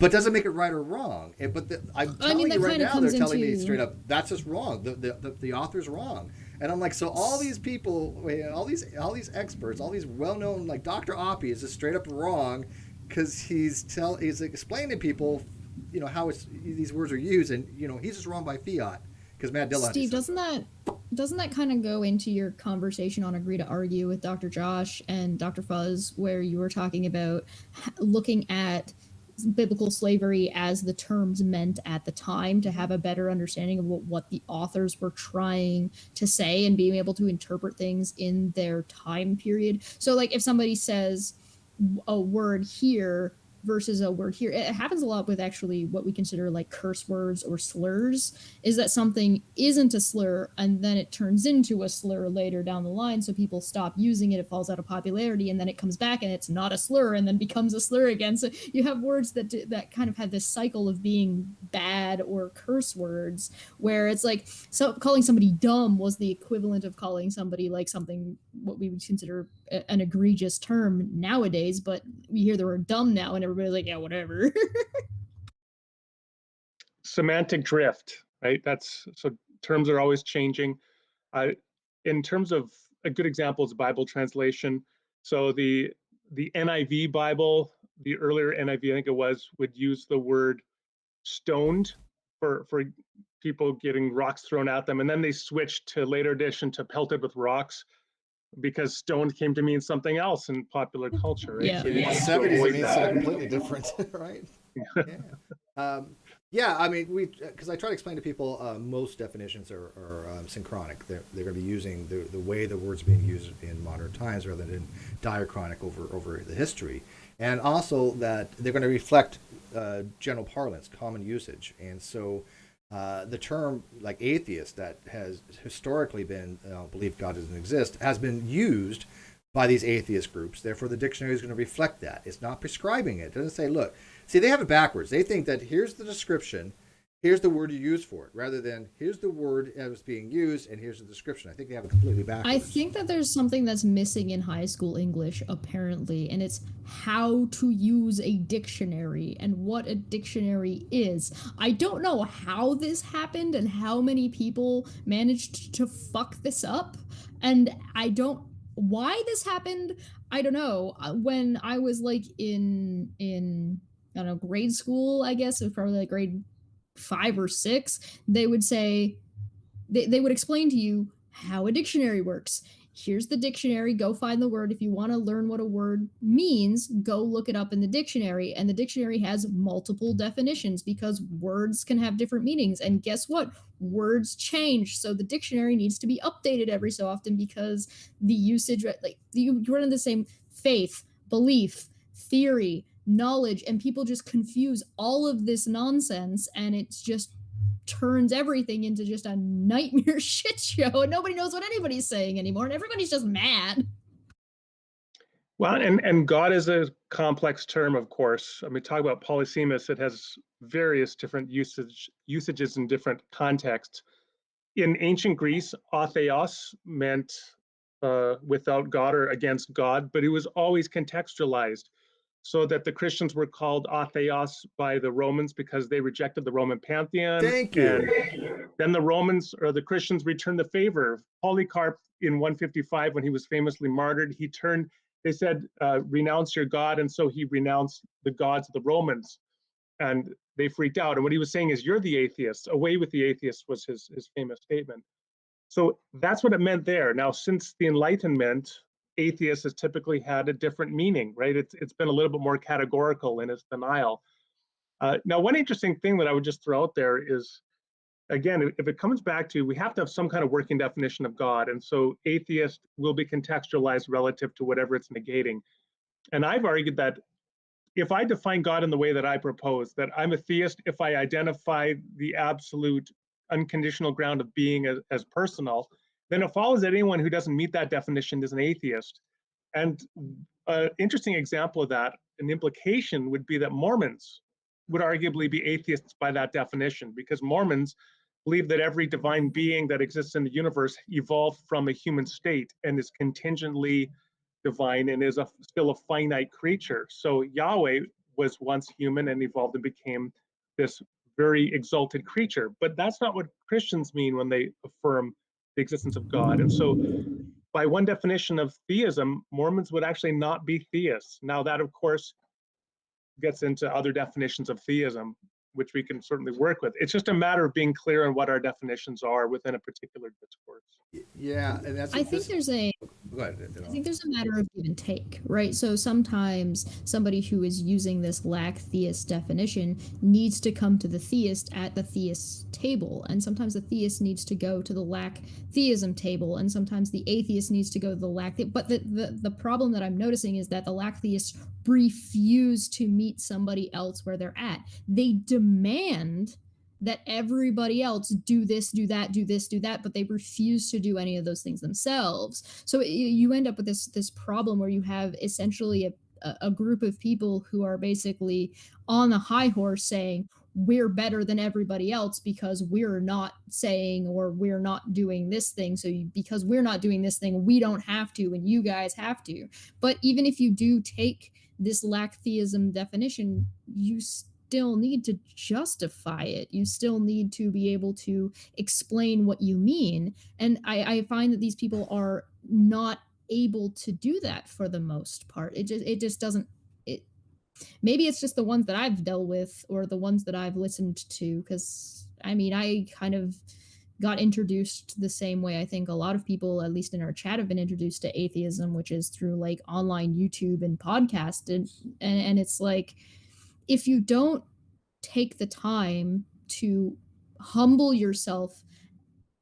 But doesn't make it right or wrong. I'm telling you right now, they're telling me straight up, that's just wrong. The author's wrong. And I'm like, so all these people, all these experts, all these well-known, like Dr. Oppie is just straight up wrong. because he's explaining to people, how these words are used, and he's just wrong by fiat because Matt Dillon. Steve, doesn't that kind of go into your conversation on Agree to Argue with Dr. Josh and Dr. Fuzz, where you were talking about looking at biblical slavery as the terms meant at the time to have a better understanding of what the authors were trying to say and being able to interpret things in their time period? So like if somebody says a word here versus a word here, it happens a lot with actually what we consider like curse words or slurs, is that something isn't a slur and then it turns into a slur later down the line, so people stop using it, it falls out of popularity, and then it comes back and it's not a slur and then becomes a slur again. So you have words that kind of have this cycle of being bad or curse words, where it's like, so calling somebody dumb was the equivalent of calling somebody like something what we would consider an egregious term nowadays, but we hear the word dumb now and everybody's like, yeah, whatever. Semantic drift, right? So terms are always changing. In terms of a good example is Bible translation. So the NIV Bible, the earlier NIV, I think it was, would use the word stoned for people getting rocks thrown at them, and then they switched to later edition to pelted with rocks because stoned came to mean something else in popular culture, right? Yeah. So In the you want to 70s, it avoid means that. something completely different, right? Yeah. I mean, because I try to explain to people, most definitions are synchronic. They're going to be using the way the word's being used in modern times rather than diachronic over the history, and also that they're going to reflect general parlance, common usage, and so. The term like atheist that has historically been believe God doesn't exist has been used by these atheist groups. Therefore, the dictionary is going to reflect that. It's not prescribing it. It doesn't say, look, see, they have it backwards. They think that here's the description, here's the word you use for it, rather than here's the word as being used and here's the description. I think they have it completely backwards. I think that there's something that's missing in high school English, apparently, and it's how to use a dictionary and what a dictionary is. I don't know how this happened and how many people managed to fuck this up, and I don't why this happened. I don't know. When I was like in I don't know, grade school, I guess it was probably like grade 5 or 6, they would say they would explain to you how a dictionary works. Here's the dictionary, go find the word. If you want to learn what a word means, go look it up in the dictionary. And the dictionary has multiple definitions because words can have different meanings. And guess what? Words change. So the dictionary needs to be updated every so often because the usage, like you run into the same faith, belief, theory, knowledge, and people just confuse all of this nonsense, and it's just turns everything into just a nightmare shit show, and nobody knows what anybody's saying anymore, and everybody's just mad. Well, and God is a complex term, of course. I mean, talk about polysemous, it has various different usages in different contexts. In ancient Greece, atheos meant without God or against God, but it was always contextualized, so that the Christians were called atheos by the Romans because they rejected the Roman pantheon. Thank you. And then the Romans or the Christians returned the favor. Polycarp in 155, when he was famously martyred, they said, renounce your God. And so he renounced the gods of the Romans, and they freaked out. And what he was saying is, you're the atheists. Away with the atheists was his famous statement. So that's what it meant there. Now, since the Enlightenment, atheist has typically had a different meaning, right? It's been a little bit more categorical in its denial. Now, one interesting thing that I would just throw out there is, again, if it comes back to, we have to have some kind of working definition of God. And so atheist will be contextualized relative to whatever it's negating. And I've argued that if I define God in the way that I propose, that I'm a theist if I identify the absolute unconditional ground of being as personal, then it follows that anyone who doesn't meet that definition is an atheist. And an interesting example of that, an implication would be that Mormons would arguably be atheists by that definition, because Mormons believe that every divine being that exists in the universe evolved from a human state and is contingently divine and is still a finite creature. So Yahweh was once human and evolved and became this very exalted creature. But that's not what Christians mean when they affirm the existence of God. And so by one definition of theism, Mormons would actually not be theists. Now that, of course, gets into other definitions of theism, which we can certainly work with. It's just a matter of being clear on what our definitions are within a particular discourse. Yeah, and that's I think there's a Go ahead. I think there's a matter of give and take, right? So sometimes somebody who is using this lack theist definition needs to come to the theist at the theist table, and sometimes the theist needs to go to the lack theism table, and sometimes the atheist needs to go to the lack. But the problem that I'm noticing is that the lack theists refuse to meet somebody else where they're at. They demand that everybody else do this, do that, do this, do that, but they refuse to do any of those things themselves. So you end up with this problem where you have essentially a group of people who are basically on the high horse saying we're better than everybody else because we're not saying or we're not doing this thing. So because we're not doing this thing, we don't have to, and you guys have to. But even if you do take this lack theism definition, you still need to justify it. You still need to be able to explain what you mean. And I find that these people are not able to do that for the most part. It just doesn't. Maybe it's just the ones that I've dealt with or the ones that I've listened to, because I mean, I kind of got introduced the same way I think a lot of people, at least in our chat, have been introduced to atheism, which is through like online YouTube and podcast. And it's like, if you don't take the time to humble yourself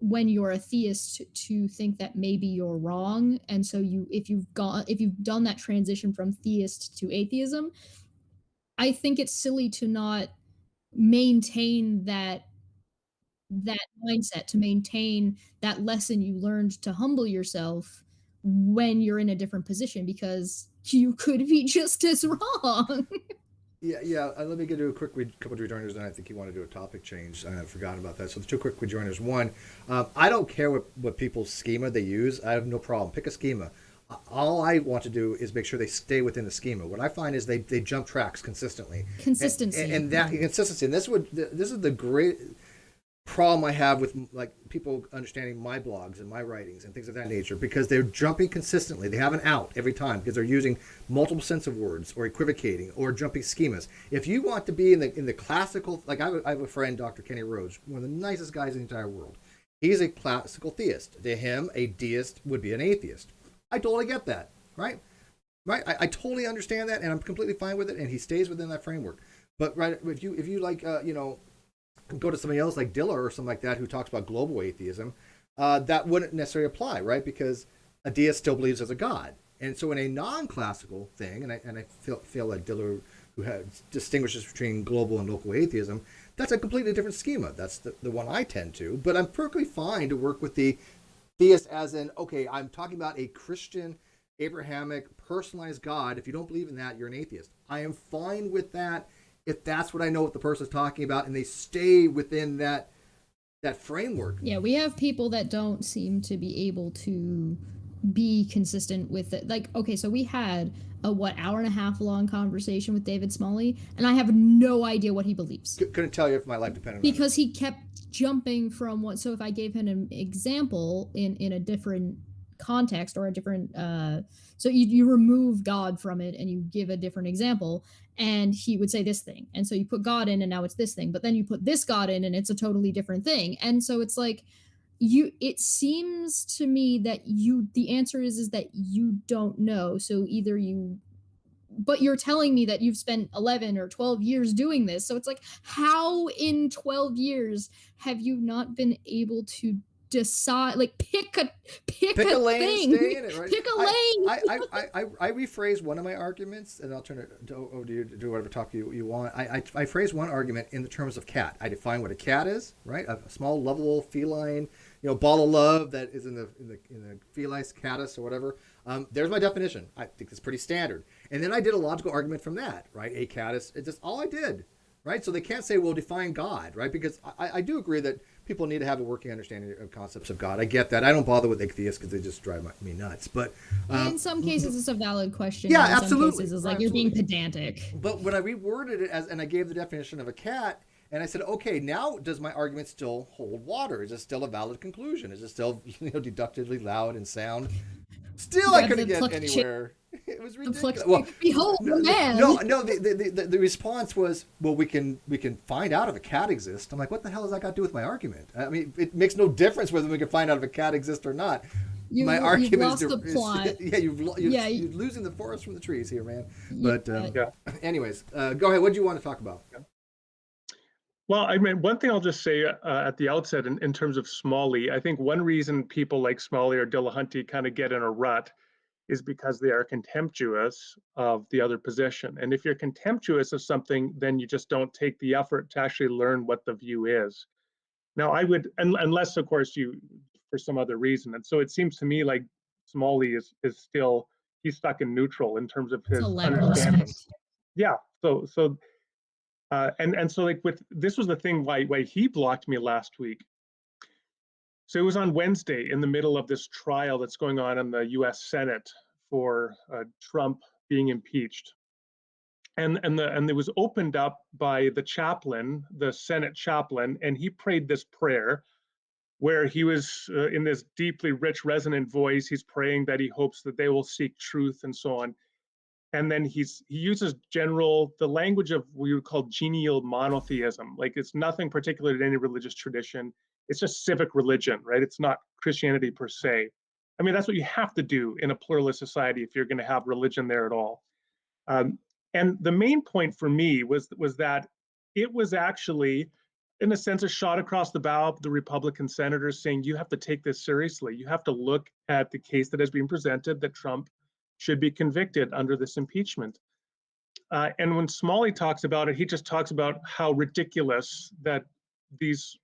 when you're a theist to think that maybe you're wrong, and so if you've done that transition from theist to atheism, I think it's silly to not maintain that mindset, to maintain that lesson you learned to humble yourself when you're in a different position, because you could be just as wrong. Yeah. Let me get to a quick couple of rejoinders, and I think you want to do a topic change. I forgot about that. So the two quick rejoinders. One, I don't care what people's schema they use. I have no problem. Pick a schema. All I want to do is make sure they stay within the schema. What I find is they jump tracks consistently. Consistency. And that consistency. And this is the great problem I have with like people understanding my blogs and my writings and things of that nature, because they're jumping consistently. They have an out every time because they're using multiple sense of words or equivocating or jumping schemas. If you want to be in the classical, like I have a friend, Dr. Kenny Rhodes, one of the nicest guys in the entire world. He's a classical theist. To him, a deist would be an atheist. I totally get that, right? I totally understand that, and I'm completely fine with it. And he stays within that framework. But right, if you like, go to somebody else like Diller or something like that who talks about global atheism, that wouldn't necessarily apply, right? Because a deist still believes there's a God. And so in a non-classical thing, and I feel like Diller, who distinguishes between global and local atheism, that's a completely different schema. That's the one I tend to. But I'm perfectly fine to work with the theist as in, okay, I'm talking about a Christian, Abrahamic, personalized God. If you don't believe in that, you're an atheist. I am fine with that if that's what I know what the person's talking about, and they stay within that framework. Yeah, we have people that don't seem to be able to be consistent with it. Like, okay, so we had a hour and a half long conversation with David Smalley, and I have no idea what he believes. Couldn't tell you if my life depended on because he kept jumping from what. So if I gave him an example in a different context or a different so you remove God from it and you give a different example, and he would say this thing, and so you put God in and now it's this thing, but then you put this God in and it's a totally different thing. And so it's like, it seems to me that the answer is that you don't know. So either but you're telling me that you've spent 11 or 12 years doing this, so it's like, how in 12 years have you not been able to decide, like pick a lane thing, and stay in it, right? Pick a lane. I rephrase one of my arguments, and I'll turn it over to you to do whatever talk you want. I phrase one argument in the terms of cat. I define what a cat is, right? A small, lovable feline, ball of love that is in the felis catus or whatever. There's my definition. I think it's pretty standard. And then I did a logical argument from that, right? A catus. It's just all I did, right? So they can't say, well, define God, right? Because I do agree that people need to have a working understanding of concepts of God. I get that. I don't bother with atheists because they just drive me nuts. But in some cases, it's a valid question. Yeah, in absolutely. Some cases, it's like you're being pedantic. But when I reworded it and I gave the definition of a cat, and I said, okay, now does my argument still hold water? Is it still a valid conclusion? Is it still deductively loud and sound? Still, I Grab couldn't the get plucked anywhere. It was The ridiculous. flex. Well, Behold, no, the man. no. The response was, well, we can find out if a cat exists. I'm like, what the hell has that got to do with my argument? I mean, it makes no difference whether we can find out if a cat exists or not. My You've argument lost the plot. yeah, Yeah, you're losing the forest from the trees here, man. Yeah. But Yeah. anyways, go ahead. What do you want to talk about? Well, I mean, one thing I'll just say at the outset in terms of Smalley, I think one reason people like Smalley or Dillahunty kind of get in a rut is because they are contemptuous of the other position. And if you're contemptuous of something, then you just don't take the effort to actually learn what the view is. Now, I would, unless of course you, for some other reason. And so it seems to me like Smalley is still, he's stuck in neutral in terms of It's a his lamppost. understanding. Yeah. And so like with, this was the thing why he blocked me last week. So it was on Wednesday in the middle of this trial that's going on in the US Senate for Trump being impeached. And it was opened up by the chaplain, the Senate chaplain, and he prayed this prayer where he was in this deeply rich, resonant voice. He's praying that he hopes that they will seek truth and so on. And then he uses the language of what we would call genial monotheism. Like it's nothing particular to any religious tradition. It's just civic religion, right? It's not Christianity per se. I mean, that's what you have to do in a pluralist society if you're going to have religion there at all. And the main point for me was that it was actually, in a sense, a shot across the bow of the Republican senators saying, you have to take this seriously. You have to look at the case that has been presented that Trump should be convicted under this impeachment. And when Smalley talks about it, he just talks about how ridiculous that these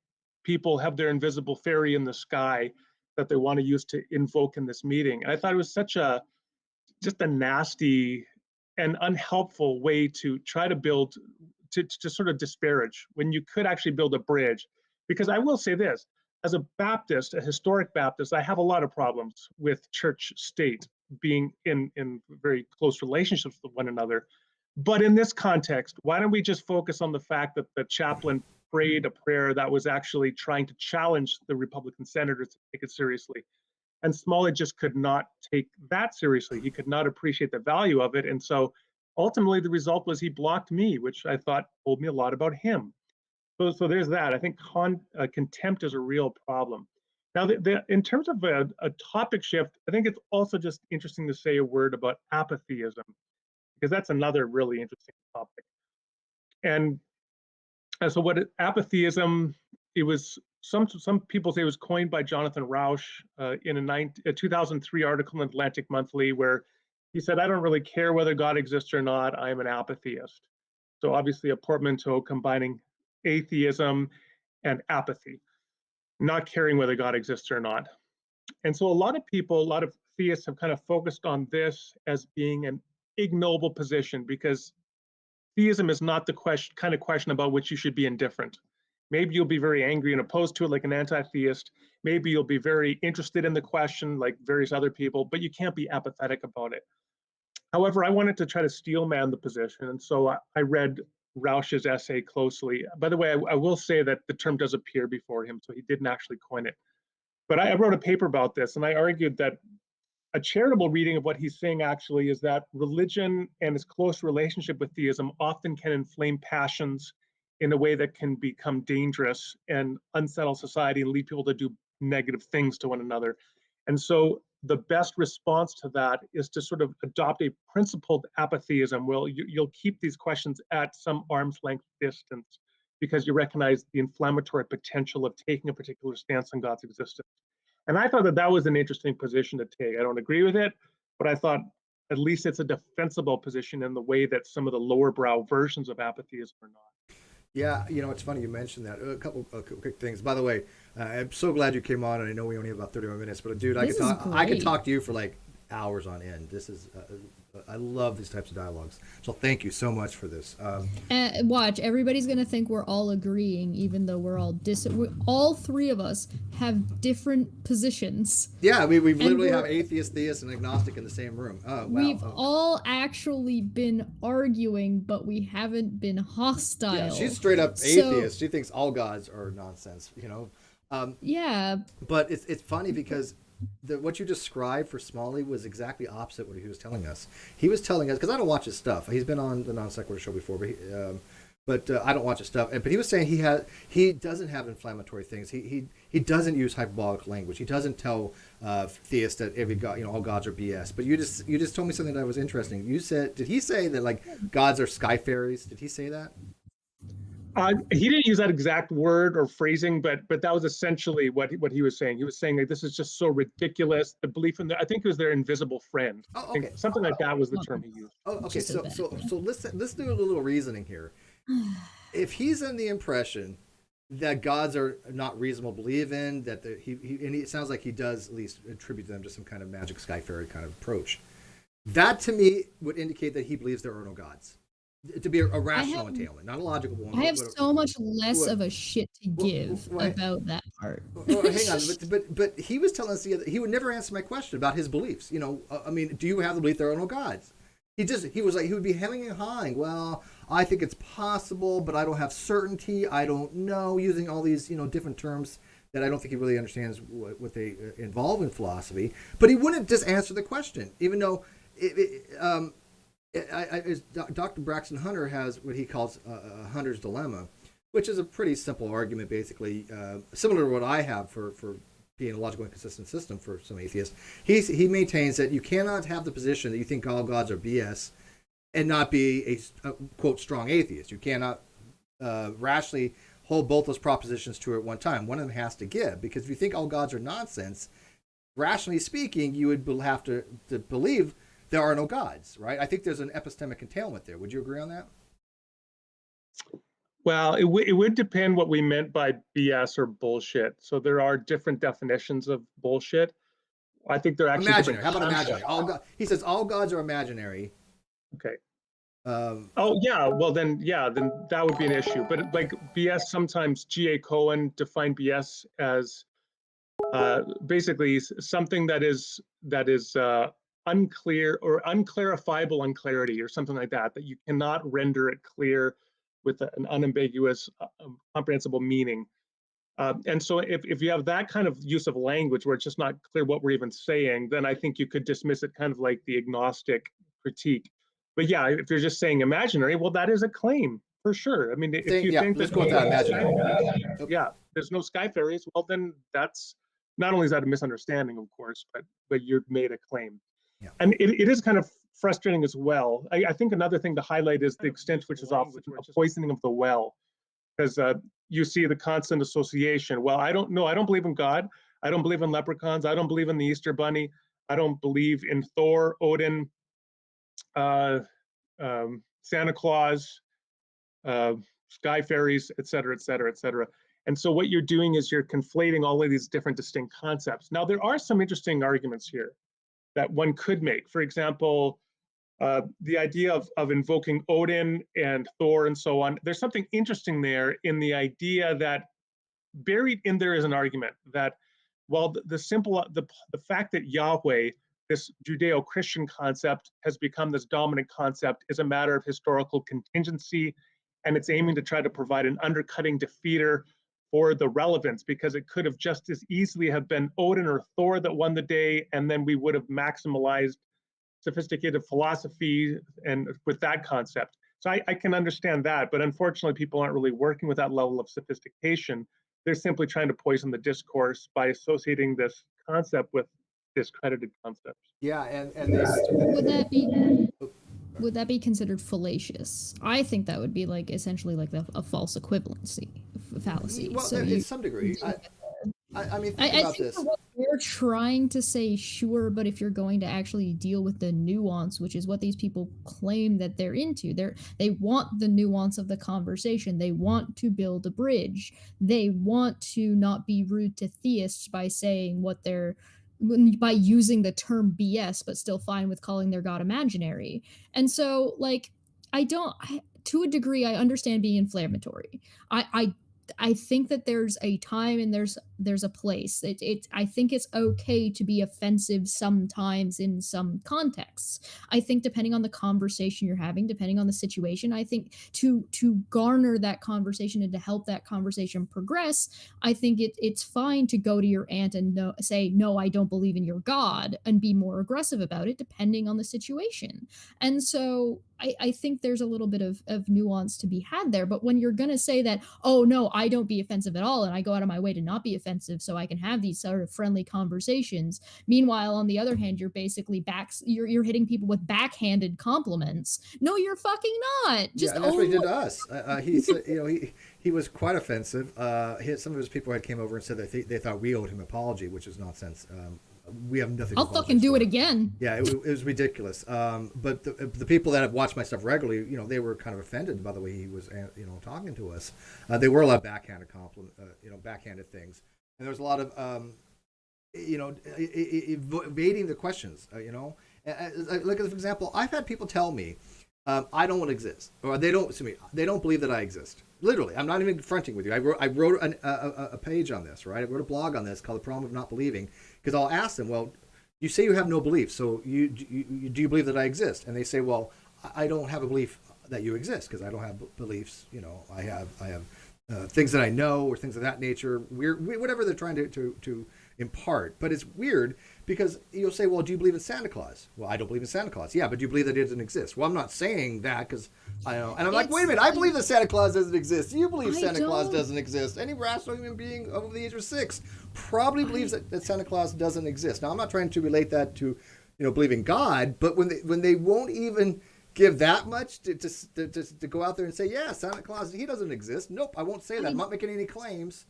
people have their invisible fairy in the sky that they want to use to invoke in this meeting. And I thought it was just a nasty and unhelpful way to try to build, to sort of disparage when you could actually build a bridge. Because I will say this, as a Baptist, a historic Baptist, I have a lot of problems with church state being in very close relationships with one another. But in this context, why don't we just focus on the fact that the chaplain prayed a prayer that was actually trying to challenge the Republican senators to take it seriously? And Smalley just could not take that seriously. He could not appreciate the value of it. And so ultimately the result was he blocked me, which I thought told me a lot about him. So there's that. I think contempt is a real problem. Now, in terms of a topic shift, I think it's also just interesting to say a word about apathyism, because that's another really interesting topic. And so apathyism, it was, some people say it was coined by Jonathan Rausch in a 2003 article in Atlantic Monthly, where he said, I don't really care whether God exists or not, I'm an apatheist. So obviously a portmanteau combining atheism and apathy, not caring whether God exists or not. And so a lot of theists have kind of focused on this as being an ignoble position, because theism is not the kind of question about which you should be indifferent. Maybe you'll be very angry and opposed to it like an anti-theist. Maybe you'll be very interested in the question like various other people, but you can't be apathetic about it. However, I wanted to try to steelman the position, and so I read Rausch's essay closely. By the way, I will say that the term does appear before him, so he didn't actually coin it. But I wrote a paper about this, and I argued that a charitable reading of what he's saying actually is that religion and its close relationship with theism often can inflame passions in a way that can become dangerous and unsettle society and lead people to do negative things to one another. And so the best response to that is to sort of adopt a principled apatheism. Well, you'll keep these questions at some arm's length distance because you recognize the inflammatory potential of taking a particular stance on God's existence. And I thought that was an interesting position to take. I don't agree with it, but I thought at least it's a defensible position in the way that some of the lower brow versions of apatheism are not. Yeah, it's funny you mentioned that. A couple quick things. By the way, I'm so glad you came on, and I know we only have about 30 more minutes, but dude, I could talk to you for like hours on end. This is I love these types of dialogues. So thank you so much for this. Watch, everybody's gonna think we're all agreeing, even though we're all three of us have different positions. Yeah, we've literally have atheist, theist, and agnostic in the same room. Oh, wow. We've all actually been arguing, but we haven't been hostile. Yeah, she's straight up atheist. She thinks all gods are nonsense. Yeah. But it's funny because what you described for Smalley was exactly opposite what he was telling us. He was telling us, because I don't watch his stuff. He's been on the Non Sequitur show before, but I don't watch his stuff. But he was saying he doesn't have inflammatory things. He doesn't use hyperbolic language. He doesn't tell theists that every god, all gods are BS. But you just told me something that was interesting. You said, did he say that like gods are sky fairies? Did he say that? He didn't use that exact word or phrasing, but that was essentially what he was saying. He was saying that this is just so ridiculous. The belief in I think it was their invisible friend. Oh, I think okay. something like that was the term he used. Oh, okay. Just as So let's do a little reasoning here. If he's in the impression that gods are not reasonable to believe in, that it sounds like he does at least attribute them to some kind of magic sky fairy kind of approach. That to me would indicate that he believes there are no gods. To be a rational entailment, not a logical one. I have so much less what- of a shit to give about that part. Hang on, but he was telling us he would never answer my question about his beliefs. I mean, do you have the belief there are no gods? He would be hemming and hawing. Well, I think it's possible, but I don't have certainty. I don't know, using all these different terms that I don't think he really understands what they involve in philosophy. But he wouldn't just answer the question, even though Dr. Braxton Hunter has what he calls Hunter's dilemma, which is a pretty simple argument, basically similar to what I have for being a logical and consistent system for some atheists. He maintains that you cannot have the position that you think all gods are BS and not be a quote strong atheist. You cannot rationally hold both those propositions true at one time. One of them has to give, because if you think all gods are nonsense, rationally speaking, you would have to believe there are no gods, right? I think there's an epistemic entailment there. Would you agree on that? Well, it would depend what we meant by BS or bullshit. So there are different definitions of bullshit. I think they're actually imaginary. How different about concepts. imaginary? He says all gods are imaginary. Okay. Oh yeah. Well, then that would be an issue. But like BS, sometimes G.A. Cohen defined BS as basically something that is unclear or unclarifiable unclarity or something like that you cannot render it clear with an unambiguous, comprehensible meaning. And so if you have that kind of use of language where it's just not clear what we're even saying, then I think you could dismiss it kind of like the agnostic critique. But yeah, if you're just saying imaginary, well, that is a claim for sure. I mean, if you think let's go with that imaginary. Yeah, there's no sky fairies, well, then that's not only is that a misunderstanding, of course, but you've made a claim. Yeah. And it is kind of frustrating as well. I think another thing to highlight is the extent to which is often a poisoning of the well, because you see the constant association. Well, I don't know. I don't believe in God. I don't believe in leprechauns. I don't believe in the Easter Bunny. I don't believe in Thor, Odin, Santa Claus, sky fairies, et cetera, et cetera, et cetera. And so what you're doing is you're conflating all of these different distinct concepts. Now, there are some interesting arguments here that one could make. For example, the idea of invoking Odin and Thor and so on. There's something interesting there in the idea that buried in there is an argument that while the fact that Yahweh, this Judeo-Christian concept, has become this dominant concept is a matter of historical contingency, and it's aiming to try to provide an undercutting defeater for the relevance, because it could have just as easily have been Odin or Thor that won the day, and then we would have maximalized sophisticated philosophy and with that concept. So I can understand that, but unfortunately people aren't really working with that level of sophistication. They're simply trying to poison the discourse by associating this concept with discredited concepts. Yeah, and would that be considered fallacious? I think that would be like essentially like a false equivalency fallacy. Well, so in some degree. I mean, think about think this. what they're trying to say, sure, but if you're going to actually deal with the nuance, which is what these people claim that they're into, they want the nuance of the conversation. They want to build a bridge. They want to not be rude to theists by saying by using the term BS, but still fine with calling their god imaginary. And so, like, to a degree, I understand being inflammatory. I I think that there's a time and there's a place. I think it's okay to be offensive sometimes in some contexts. I think depending on the conversation you're having, depending on the situation, I think to garner that conversation and to help that conversation progress, I think it's fine to go to your aunt and say no, I don't believe in your God, and be more aggressive about it depending on the situation. And so I think there's a little bit of nuance to be had there. But when you're going to say that, oh, no, I don't be offensive at all, and I go out of my way to not be offensive so I can have these sort of friendly conversations. Meanwhile, on the other hand, you're basically you're hitting people with backhanded compliments. No, you're fucking not. Yeah, Just and that's what he did own. to us. He said, he was quite offensive. Some of his people had came over and said that they thought we owed him an apology, which is nonsense. We have nothing to I'll fucking apologize do for. it again. Yeah, it was ridiculous. But the people that have watched my stuff regularly, they were kind of offended by the way he was, talking to us. There were a lot of backhanded backhanded things, and there was a lot of, evading the questions. Like for example, I've had people tell me, I don't exist, or they don't believe that I exist. Literally, I'm not even confronting with you. I wrote a page on this, right? I wrote a blog on this called "The Problem of Not Believing," because I'll ask them, well, you say you have no belief, so do you believe that I exist? And they say, well, I don't have a belief that you exist because I don't have beliefs. I have things that I know or things of that nature. Whatever they're trying to impart. But it's weird because you'll say, well, do you believe in Santa Claus? Well, I don't believe in Santa Claus. Yeah, but do you believe that it doesn't exist? Well, I'm not saying that because I know. And I'm like, wait a minute, I believe that Santa Claus doesn't exist. Do you believe I Santa Claus don't. doesn't exist? Any rational human being over the age of 6 probably believes that Santa Claus doesn't exist. Now, I'm not trying to relate that to, believing God, but when they won't even give that much to go out there and say, yeah, Santa Claus, he doesn't exist. Nope, I won't say that. I'm not making any claims.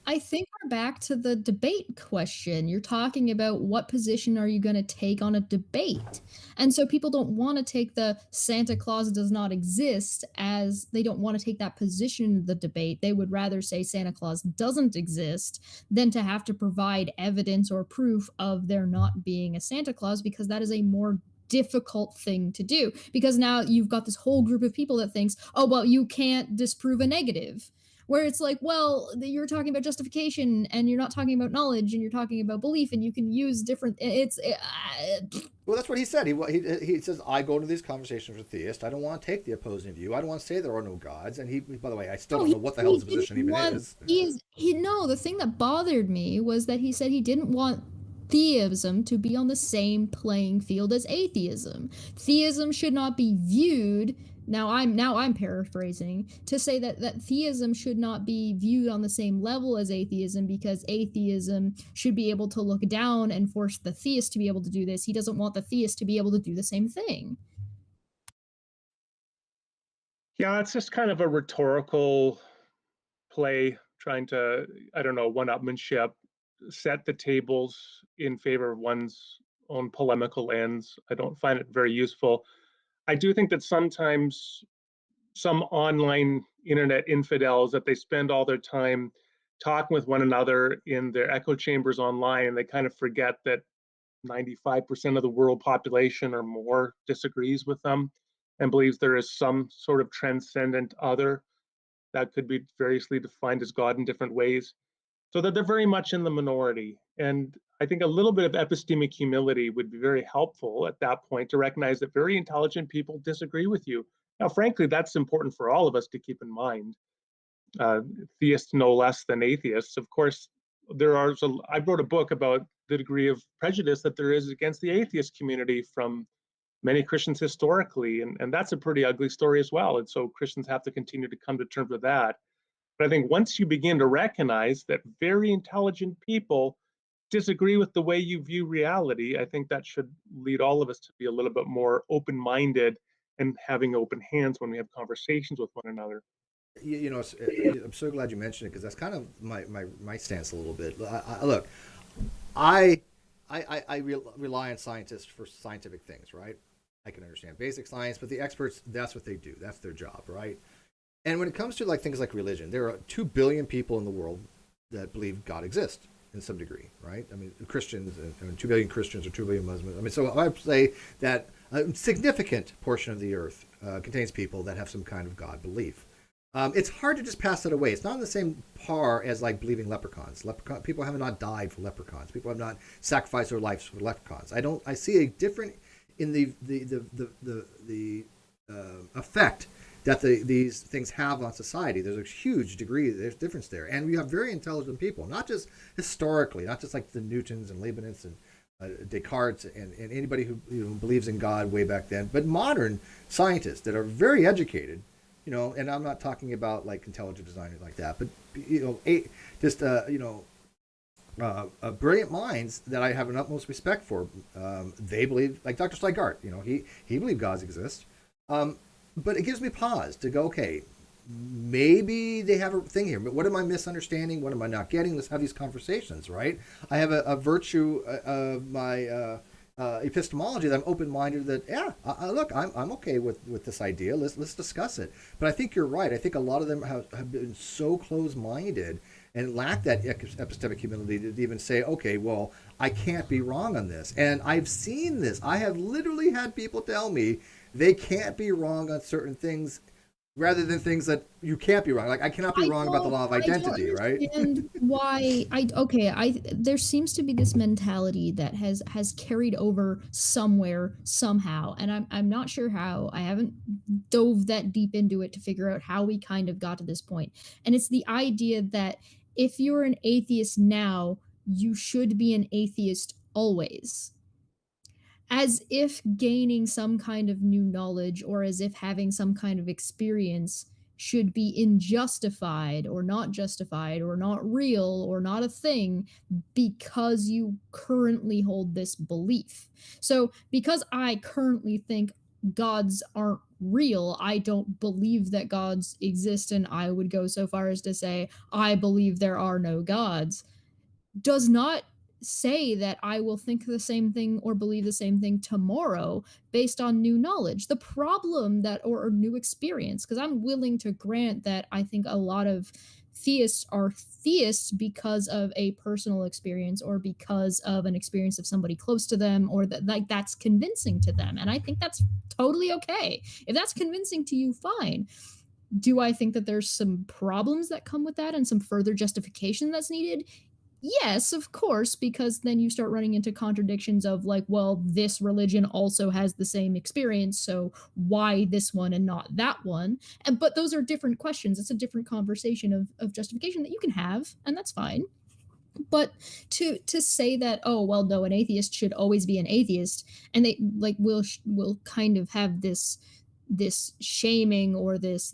I think we're back to the debate question. You're talking about what position are you going to take on a debate. And so people don't want to take the Santa Claus does not exist, as they don't want to take that position in the debate. They would rather say Santa Claus doesn't exist than to have to provide evidence or proof of there not being a Santa Claus, because that is a more difficult thing to do, because now you've got this whole group of people that thinks, oh, well, you can't disprove a negative, where it's like, well, you're talking about justification and you're not talking about knowledge, and you're talking about belief, and you can use different Well, that's what he said. He says, I go to these conversations with theists. I don't want to take the opposing view. I don't want to say there are no gods. And he, by the way, I still no, don't know what the hell his didn't position even want, is. he no, the thing that bothered me was that he said he didn't want theism to be on the same playing field as atheism. Theism should not be viewed, now I'm paraphrasing, to say that theism should not be viewed on the same level as atheism, because atheism should be able to look down and force the theist to be able to do this. He doesn't want the theist to be able to do the same thing. Yeah, it's just kind of a rhetorical play, trying to, I don't know, one-upmanship, set the tables in favor of one's own polemical ends. I don't find it very useful. I do think that sometimes some online internet infidels, that they spend all their time talking with one another in their echo chambers online, and they kind of forget that 95% of the world population or more disagrees with them and believes there is some sort of transcendent other that could be variously defined as God in different ways. So that they're very much in the minority. And I think a little bit of epistemic humility would be very helpful at that point, to recognize that very intelligent people disagree with you. Now, frankly, that's important for all of us to keep in mind. Uh, Theists no less than atheists. Of course, I wrote a book about the degree of prejudice that there is against the atheist community from many Christians historically, and that's a pretty ugly story as well. And so Christians have to continue to come to terms with that. But I think once you begin to recognize that very intelligent people disagree with the way you view reality, I think that should lead all of us to be a little bit more open-minded and having open hands when we have conversations with one another. I'm so glad you mentioned it because that's kind of my stance a little bit. Look, I rely on scientists for scientific things, right? I can understand basic science, but the experts, that's what they do. That's their job, right? And when it comes to things like religion, there are 2 billion people in the world that believe God exists in some degree, right? I mean, Christians, 2 billion Christians or 2 billion Muslims. I mean, so I would say that a significant portion of the earth contains people that have some kind of God belief. It's hard to just pass it away. It's not on the same par as like believing leprechauns. People have not died for leprechauns. People have not sacrificed their lives for leprechauns. I see a different in the effect that these things have on society. There's a huge degree, there's difference there, and we have very intelligent people, not just historically, not just like the Newtons and Leibniz and Descartes and anybody who believes in God way back then, but modern scientists that are very educated, and I'm not talking about like intelligent designers like that, but just brilliant minds that I have an utmost respect for. They believe, like Dr. Sleigart, he believed gods exist. But it gives me pause to go, okay, maybe they have a thing here, but what am I misunderstanding? What am I not getting? Let's have these conversations, right? I have a virtue of my epistemology that I'm open-minded. That look, I'm okay with this idea. Let's discuss it. But I think you're right. I think a lot of them have been so close-minded and lack that epistemic humility to even say, okay, well, I can't be wrong on this. And I've seen this. I have literally had people tell me they can't be wrong on certain things rather than things that you can't be wrong. Like I cannot be wrong about the law of identity, right? And why there seems to be this mentality that has carried over somewhere somehow, and I'm not sure how. I haven't dove that deep into it to figure out how we kind of got to this point. And it's the idea that if you're an atheist now, you should be an atheist always, as if gaining some kind of new knowledge or as if having some kind of experience should be unjustified or not real or not a thing because you currently hold this belief. So, because I currently think gods aren't real, I don't believe that gods exist, and I would go so far as to say I believe there are no gods, does not say that I will think the same thing or believe the same thing tomorrow based on new knowledge. The problem that, or new experience, because I'm willing to grant that I think a lot of theists are theists because of a personal experience or because of an experience of somebody close to them, or that like that's convincing to them. And I think that's totally okay. If that's convincing to you, fine. Do I think that there's some problems that come with that and some further justification that's needed? Yes, of course, because then you start running into contradictions of like, well, this religion also has the same experience, so why this one and not that one? And but those are different questions. It's a different conversation of justification that you can have, and that's fine. But to say that, oh well, no, an atheist should always be an atheist, and they like will kind of have this shaming or this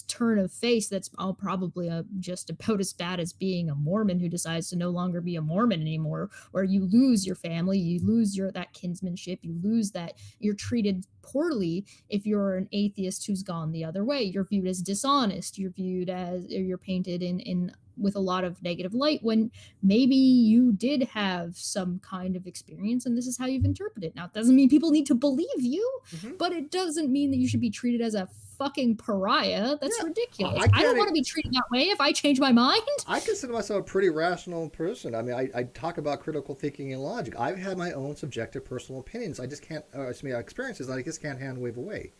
turn of face that's all probably just about as bad as being a Mormon who decides to no longer be a Mormon anymore, where you lose your family, you lose your that kinsmanship, you lose that you're treated poorly if you're an atheist who's gone the other way. You're viewed as dishonest, you're viewed as, or you're painted in with a lot of negative light when maybe you did have some kind of experience and this is how you've interpreted it. Now, it doesn't mean people need to believe you, Mm-hmm. but it doesn't mean that you should be treated as a fucking pariah. That's Yeah, ridiculous. I I don't can't. want to be treated that way if I change my mind. I consider myself a pretty rational person. I mean, I talk about critical thinking and logic. I've had my own subjective personal opinions. I just can't, experiences I just can't hand wave away,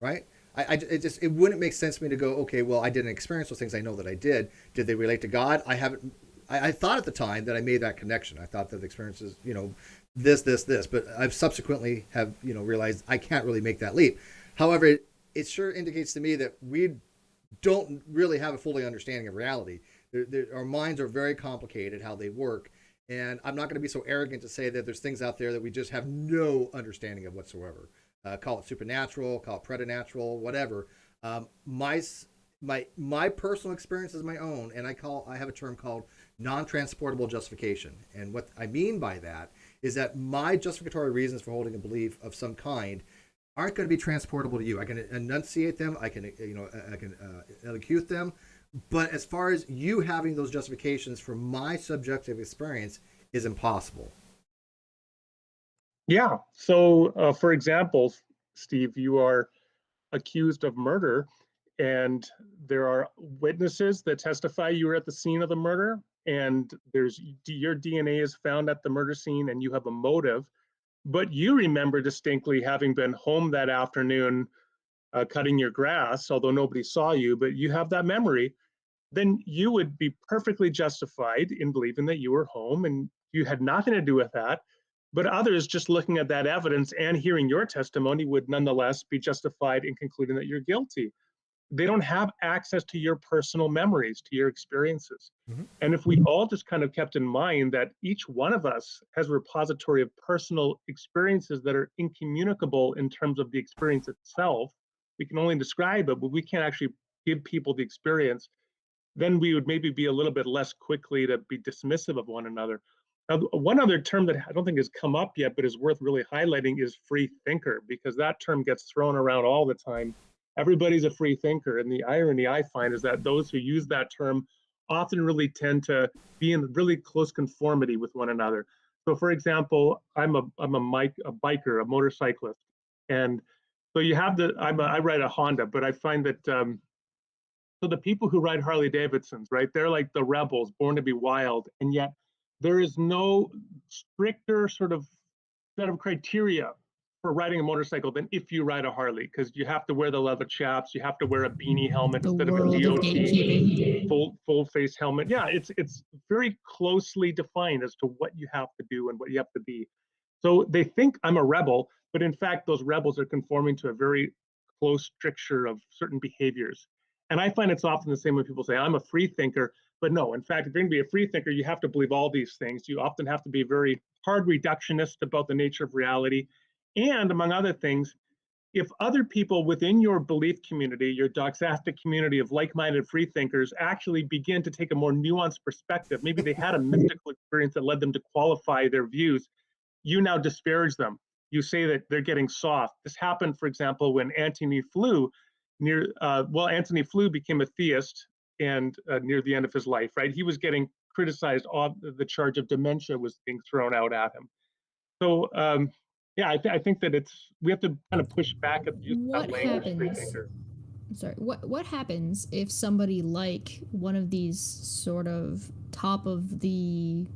right? It wouldn't make sense to me to go, okay, well, I didn't experience those things. I know that I did. Did they relate to God? I haven't. I thought at the time that I made that connection. I thought that the experiences, this, but I've subsequently have, realized I can't really make that leap. However, it sure indicates to me that we don't really have a fully understanding of reality. Our minds are very complicated, how they work. And I'm not going to be so arrogant to say that there's things out there that we just have no understanding of whatsoever. Call it supernatural, call it preternatural, whatever. My personal experience is my own, and I have a term called non-transportable justification. And what I mean by that is that my justificatory reasons for holding a belief of some kind aren't going to be transportable to you. I can enunciate them, I can elocute them, but as far as you having those justifications for my subjective experience is impossible. Yeah. So, for example, Steve, you are accused of murder, and there are witnesses that testify you were at the scene of the murder, and your DNA is found at the murder scene, and you have a motive, but you remember distinctly having been home that afternoon cutting your grass, although nobody saw you, but you have that memory, then you would be perfectly justified in believing that you were home and you had nothing to do with that. But others just looking at that evidence and hearing your testimony would nonetheless be justified in concluding that you're guilty. They don't have access to your personal memories, to your experiences. Mhm. And if we all just kind of kept in mind that each one of us has a repository of personal experiences that are incommunicable in terms of the experience itself, we can only describe it, but we can't actually give people the experience, then we would maybe be a little bit less quickly to be dismissive of one another. Now, one other term that I don't think has come up yet, but is worth really highlighting is free thinker, because that term gets thrown around all the time. Everybody's a free thinker. And the irony I find is that those who use that term often really tend to be in really close conformity with one another. So for example, I'm a biker, a motorcyclist. And so you have I ride a Honda, but I find that so the people who ride Harley Davidsons, right, they're like the rebels born to be wild. And yet there is no stricter sort of set of criteria for riding a motorcycle than if you ride a Harley, because you have to wear the leather chaps, you have to wear a beanie helmet The instead of a world of DOT gatekeeping. full face helmet. Yeah, it's very closely defined as to what you have to do and what you have to be. So they think I'm a rebel, but in fact, those rebels are conforming to a very close stricture of certain behaviors. And I find it's often the same when people say, I'm a free thinker. But no, in fact, if you're going to be a free thinker, you have to believe all these things. You often have to be very hard reductionist about the nature of reality. And among other things, if other people within your belief community, your doxastic community of like-minded free thinkers, actually begin to take a more nuanced perspective, maybe they had a mystical experience that led them to qualify their views, you now disparage them. You say that they're getting soft. This happened, for example, when Antony Flew Antony Flew became a theist and near the end of his life, right? He was getting criticized. All the charge of dementia was being thrown out at him. So yeah, I think that we have to kind of push back at the use of that What language, free happens? thinker. Sorry, what happens if somebody like one of these sort of top of the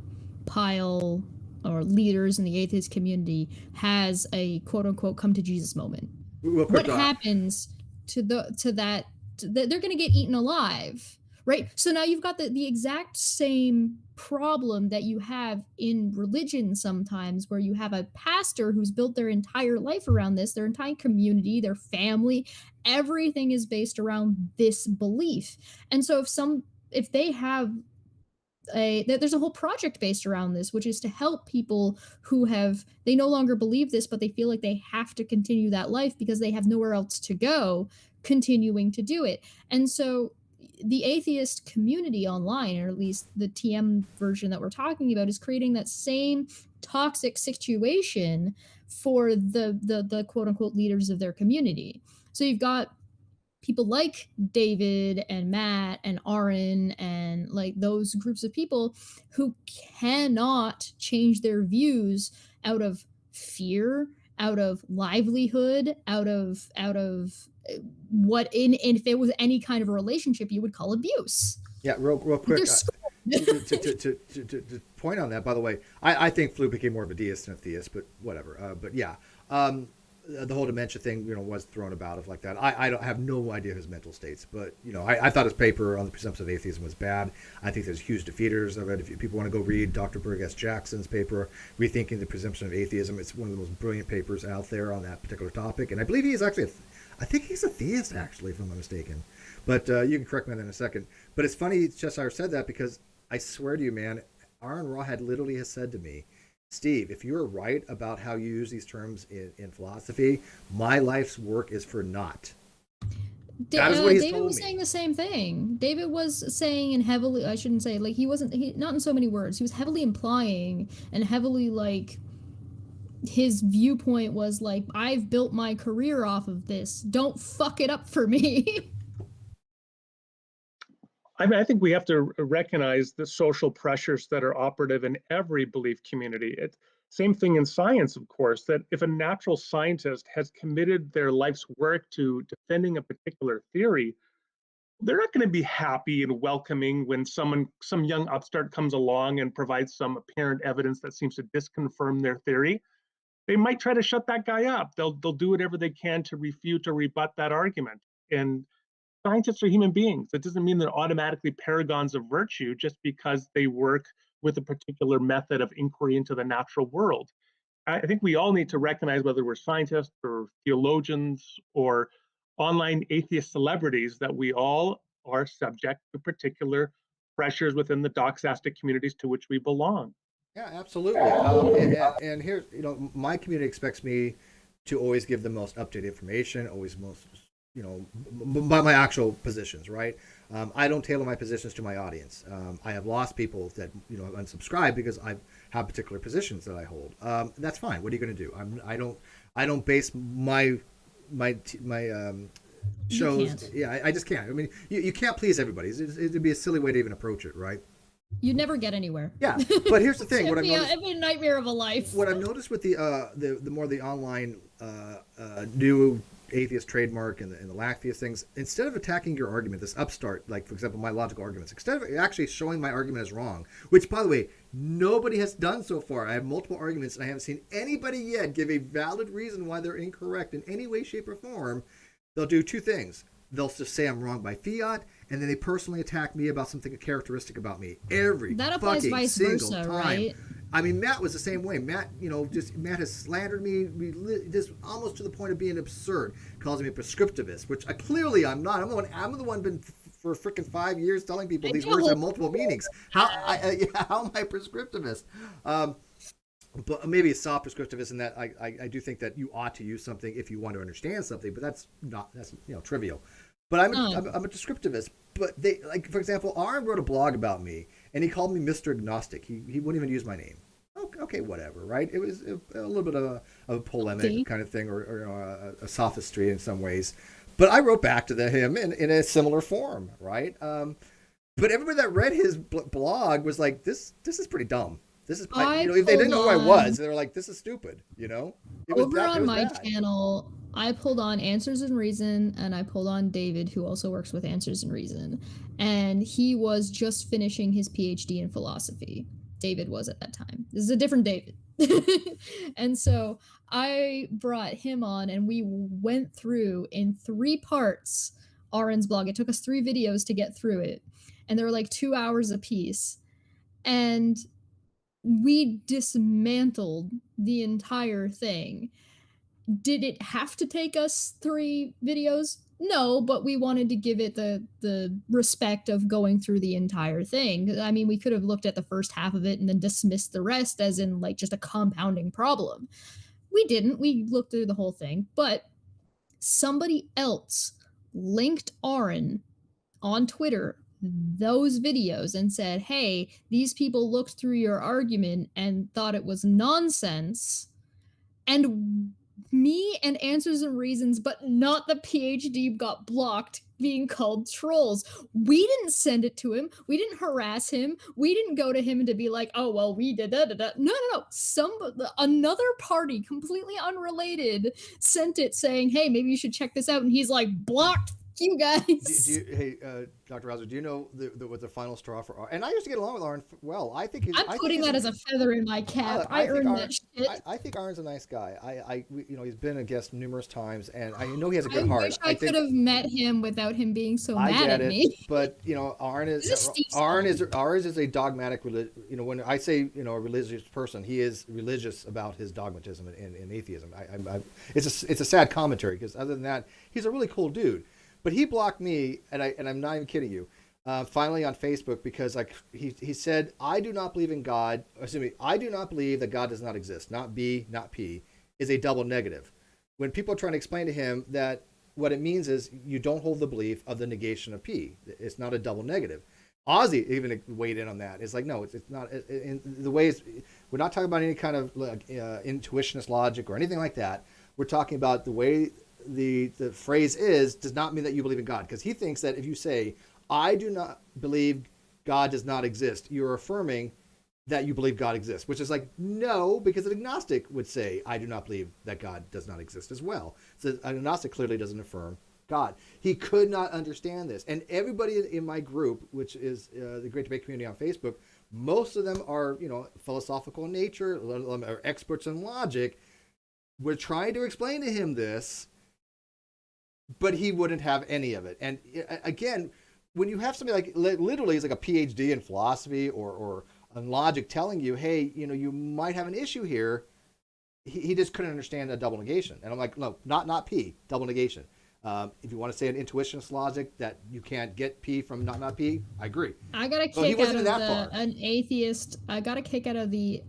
pile or leaders in the atheist community has a quote unquote come to Jesus moment? Real quick, What happens they're going to get eaten alive, right? So now you've got the exact same problem that you have in religion sometimes, where you have a pastor who's built their entire life around this, their entire community, their family, everything is based around this belief. And so if they have there's a whole project based around this, which is to help people who they no longer believe this, but they feel like they have to continue that life because they have nowhere else to go, continuing to do it. And so the atheist community online, or at least the TM version that we're talking about, is creating that same toxic situation for the quote unquote leaders of their community. So you've got people like David and Matt and Aaron and like those groups of people who cannot change their views out of fear, out of livelihood, out of what in if it was any kind of a relationship you would call abuse. Yeah, real quick. They're To point on that, by the way, I think Flew became more of a deist than a theist, but whatever. But yeah, the whole dementia thing, was thrown about of like that. I don't have no idea his mental states, but I thought his paper on the presumption of atheism was bad. I think there's huge defeaters of it. If people want to go read Dr. Berg S. Jackson's paper, Rethinking the Presumption of Atheism, it's one of the most brilliant papers out there on that particular topic. And I believe he's actually, I think he's a theist actually, if I'm not mistaken. But you can correct me on that in a second. But it's funny Cheshire said that, because I swear to you, man, Aaron Rawhead literally has said to me, Steve, if you're right about how you use these terms in philosophy, my life's work is for naught. That is what he's David told was me. saying the same thing. David was saying, and heavily, I shouldn't say, like, not in so many words, he was heavily implying and heavily, like, his viewpoint was like, I've built my career off of this. Don't fuck it up for me. I mean, I think we have to recognize the social pressures that are operative in every belief community. Same thing in science, of course, that if a natural scientist has committed their life's work to defending a particular theory, they're not going to be happy and welcoming when some young upstart comes along and provides some apparent evidence that seems to disconfirm their theory. they might try to shut that guy up. They'll do whatever they can to refute or rebut that argument. And scientists are human beings. That doesn't mean they're automatically paragons of virtue just because they work with a particular method of inquiry into the natural world. I think we all need to recognize, whether we're scientists or theologians or online atheist celebrities, that we all are subject to particular pressures within the doxastic communities to which we belong. Yeah, absolutely. And here, my community expects me to always give the most updated information, always most, by my actual positions, right? I don't tailor my positions to my audience. I have lost people that unsubscribe because I have particular positions that I hold. That's fine. What are you going to do? I don't base my shows. Yeah, I just can't. I mean, you can't please everybody. It'd be a silly way to even approach it, right? You'd never get anywhere. Yeah, but here's the thing. It'd be a nightmare of a life. What I've noticed with the more the online new atheist trademark and the Lactheist things, instead of attacking your argument, this upstart, like for example my logical arguments, instead of actually showing my argument as wrong, which by the way nobody has done so far. I have multiple arguments and I haven't seen anybody yet give a valid reason why they're incorrect in any way, shape, or form. They'll do two things. They'll just say I'm wrong by fiat, and then they personally attack me about something characteristic about me every that applies fucking vice single versa, time. right? I mean, Matt was the same way. Matt has slandered me just almost to the point of being absurd, calls me a prescriptivist, which clearly I'm not. I'm the one been for freaking 5 years telling people these words have multiple meanings. How am I prescriptivist? But maybe it's soft prescriptivist in that I do think that you ought to use something if you want to understand something, but that's trivial. But I'm a descriptivist. But they, like, for example, Aaron wrote a blog about me, and he called me Mr. Agnostic. He wouldn't even use my name. Okay, whatever, right? It was a little bit of a polemic kind of thing, or a sophistry in some ways. But I wrote back to him in a similar form, right? But everybody that read his blog was like, this is pretty dumb. This is, if they didn't know who I was, they were like, this is stupid, Over on my channel, I pulled on Answers in Reason, and I pulled on David, who also works with Answers in Reason. And he was just finishing his PhD in philosophy. David was at that time. This is a different David. And so I brought him on, and we went through in 3 parts Aaron's blog. It took us 3 videos to get through it. And they were like 2 hours apiece. And we dismantled the entire thing. Did it have to take us 3 videos? No, but we wanted to give it the respect of going through the entire thing. I mean, we could have looked at the first half of it and then dismissed the rest as in like just a compounding problem. We didn't. We looked through the whole thing, but somebody else linked Aaron on Twitter those videos and said, hey, these people looked through your argument and thought it was nonsense, and me and Answers and Reasons, but not the PhD, got blocked, being called trolls. We didn't send it to him. We didn't harass him. We didn't go to him to be like, oh, well, we did da-da-da. No. Another party, completely unrelated, sent it saying, hey, maybe you should check this out. And he's like, blocked. You guys. Hey, Dr. Rauser, do you know what the final straw for Aaron? And I used to get along with Aaron well. I'm putting that as a feather in my cap. I earned that shit. I think Aaron's a nice guy. He's been a guest numerous times, and I know he has a good heart. I wish I could have met him without him being so mad at me. But Aaron is a dogmatic when I say a religious person, he is religious about his dogmatism in atheism. It's a sad commentary, because other than that, he's a really cool dude. But he blocked me, and I'm not even kidding you, finally on Facebook, because he said, I do not believe in God. I do not believe that God does not exist. Not B, not P, is a double negative. When people are trying to explain to him that what it means is you don't hold the belief of the negation of P. It's not a double negative. Ozzy even weighed in on that. It's like, no, it's not. In the ways, we're not talking about any kind of intuitionist logic or anything like that. We're talking about the way the phrase does not mean that you believe in God, because he thinks that if you say I do not believe God does not exist, you're affirming that you believe God exists, which is like, no, because an agnostic would say I do not believe that God does not exist as well. So an agnostic clearly doesn't affirm God. He could not understand this, and everybody in my group, which is the Great Debate Community on Facebook, most of them are philosophical in nature, are experts in logic. we're trying to explain to him this, but he wouldn't have any of it. And again, when you have somebody like literally is like a PhD in philosophy or in logic telling you, hey, you might have an issue here, he just couldn't understand a double negation. And I'm like, no, not P, double negation. If you want to say an intuitionist logic that you can't get P from not P, I agree. I got a Well, he kick out wasn't of that far. an atheist. I got a kick out of a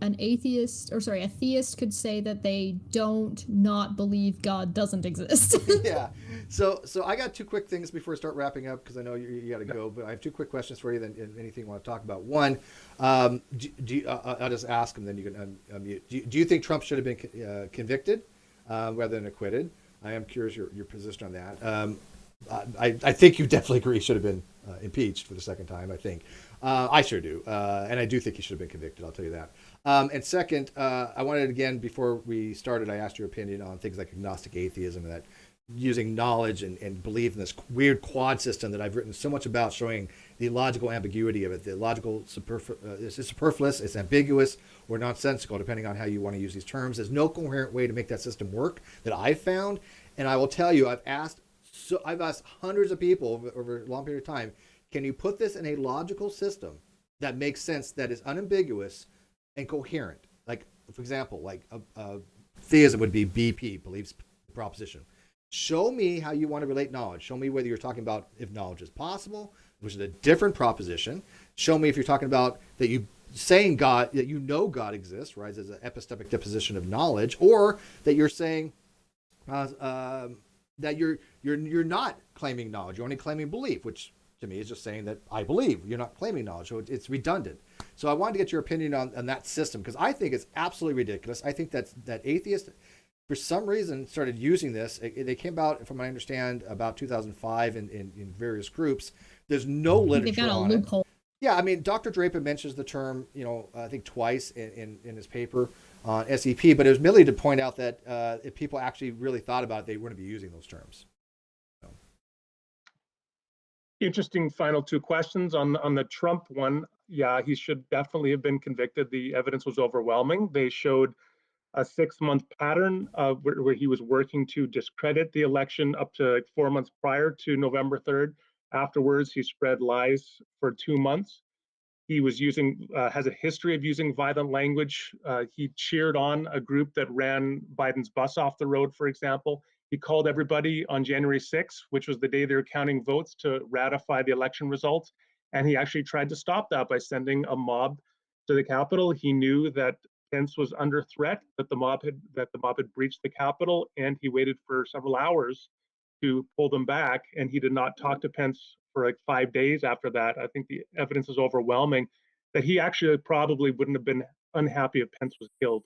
theist could say that they don't not believe God doesn't exist. Yeah. So I got two quick things before I start wrapping up because I know you got to go. But I have two quick questions for you. Then anything you want to talk about. One, I'll just ask them. Then you can unmute. Do you think Trump should have been convicted rather than acquitted? I am curious your position on that. I think you definitely agree he should have been impeached for the second time. I think I sure do, and I do think he should have been convicted. I'll tell you that. And second, I wanted again before we started, I asked your opinion on things like agnostic atheism and that using knowledge and belief in this weird quad system that I've written so much about, showing the logical ambiguity of it. The logical it's superfluous, it's ambiguous, or nonsensical, depending on how you want to use these terms. There's no coherent way to make that system work that I've found. And I will tell you, I've asked hundreds of people over a long period of time, can you put this in a logical system that makes sense, that is unambiguous and coherent? Like, for example, like theism would be BP, believes proposition. Show me how you want to relate knowledge. Show me whether you're talking about if knowledge is possible, which is a different proposition. Show me if you're talking about that you saying God, that you know God exists, right, as an epistemic deposition of knowledge, or that you're saying that you're not claiming knowledge. You're only claiming belief, which to me is just saying that I believe. You're not claiming knowledge, so it's redundant. So I wanted to get your opinion on that system because I think it's absolutely ridiculous. I think that atheists, for some reason, started using this. They came about, from what I understand, about 2005 in various groups. There's no literature They've got a on it. loophole. Yeah, I mean, Dr. Draper mentions the term, I think twice in his paper on SEP, but it was merely to point out that if people actually really thought about it, they wouldn't be using those terms. So. Interesting final two questions on the Trump one. Yeah, he should definitely have been convicted. The evidence was overwhelming. They showed a 6-month pattern where he was working to discredit the election up to like 4 months prior to November 3rd. Afterwards, he spread lies for 2 months. He was has a history of using violent language. He cheered on a group that ran Biden's bus off the road, for example. He called everybody on January 6th, which was the day they were counting votes, to ratify the election results. And he actually tried to stop that by sending a mob to the Capitol. He knew that Pence was under threat, that the mob had breached the Capitol, and he waited for several hours to pull them back. And he did not talk to Pence for like 5 days after that. I think the evidence is overwhelming that he actually probably wouldn't have been unhappy if Pence was killed,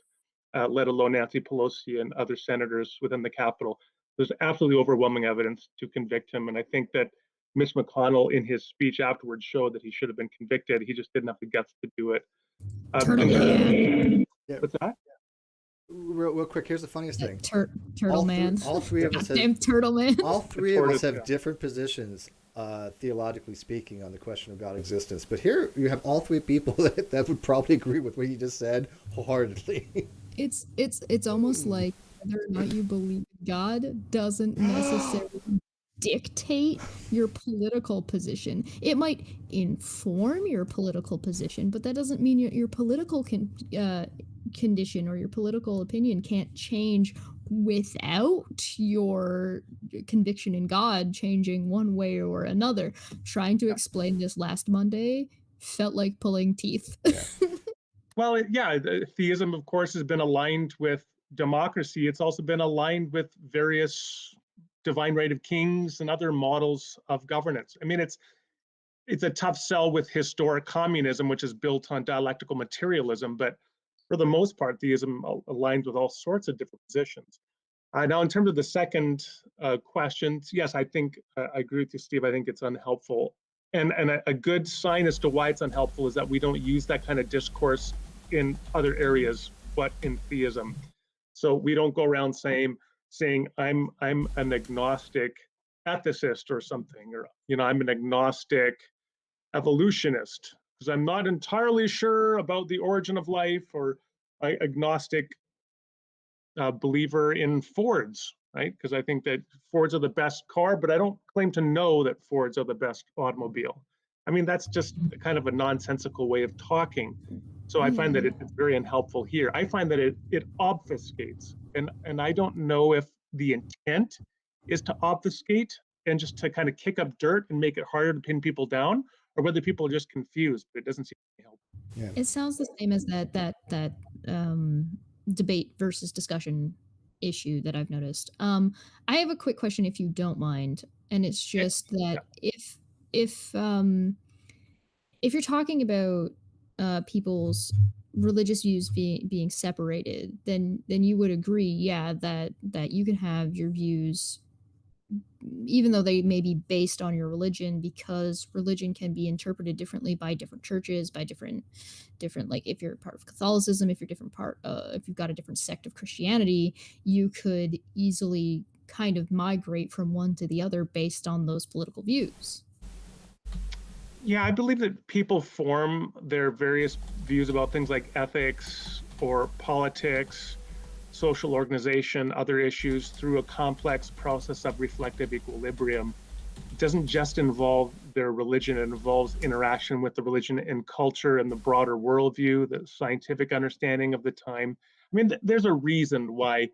let alone Nancy Pelosi and other senators within the Capitol. There's absolutely overwhelming evidence to convict him. And I think that Mitch McConnell, in his speech afterwards, showed that he should have been convicted. He just didn't have the guts to do it. Turtle man. What's that? Real quick, here's the funniest thing. Turtle man. All three of us Goddamn turtle man. all three of us have different positions, theologically speaking, on the question of God existence. But here you have all three people that would probably agree with what you just said wholeheartedly. It's almost like whether or not you believe in God doesn't necessarily dictate your political position. It might inform your political position, but that doesn't mean your political condition or your political opinion can't change without your conviction in God changing one way or another. Trying to explain this last Monday felt like pulling teeth. Well, yeah, theism, of course, has been aligned with democracy. It's also been aligned with various divine right of kings and other models of governance. I mean, it's a tough sell with historic communism, which is built on dialectical materialism, but for the most part, theism aligns with all sorts of different positions. Now, in terms of the second question, yes, I think I agree with you, Steve. I think it's unhelpful. And a good sign as to why it's unhelpful is that we don't use that kind of discourse in other areas, but in theism. So we don't go around saying I'm an agnostic ethicist or something, or I'm an agnostic evolutionist because I'm not entirely sure about the origin of life, or agnostic a believer in Fords, right? Because I think that Fords are the best car, but I don't claim to know that Fords are the best automobile. I mean, that's just kind of a nonsensical way of talking. So I find that Yeah. it's very unhelpful here. I find that it obfuscates, and I don't know if the intent is to obfuscate and just to kind of kick up dirt and make it harder to pin people down, or whether people are just confused. But it doesn't seem to help. Yeah. It sounds the same as that debate versus discussion issue that I've noticed. I have a quick question, if you don't mind, and it's Okay. just that Yeah. if if you're talking about people's religious views being separated, then you would agree, yeah, that you can have your views even though they may be based on your religion, because religion can be interpreted differently by different churches, by different, like if you're part of Catholicism, if you're different part if you've got a different sect of Christianity, you could easily kind of migrate from one to the other based on those political views. Yeah, I believe that people form their various views about things like ethics or politics, social organization, other issues through a complex process of reflective equilibrium. It doesn't just involve their religion, it involves interaction with the religion and culture and the broader worldview, the scientific understanding of the time. I mean, there's a reason why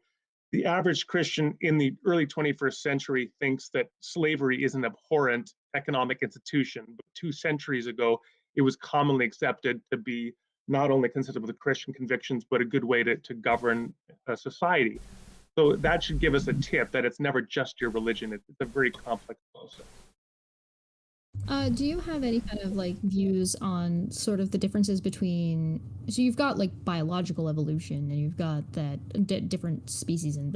the average Christian in the early 21st century thinks that slavery is an abhorrent economic institution. But 2 centuries ago, it was commonly accepted to be not only consistent with the Christian convictions, but a good way to govern a society. So that should give us a tip that it's never just your religion. It's a very complex process. Do you have any kind of like views on sort of the differences between? So you've got like biological evolution, and you've got that different species and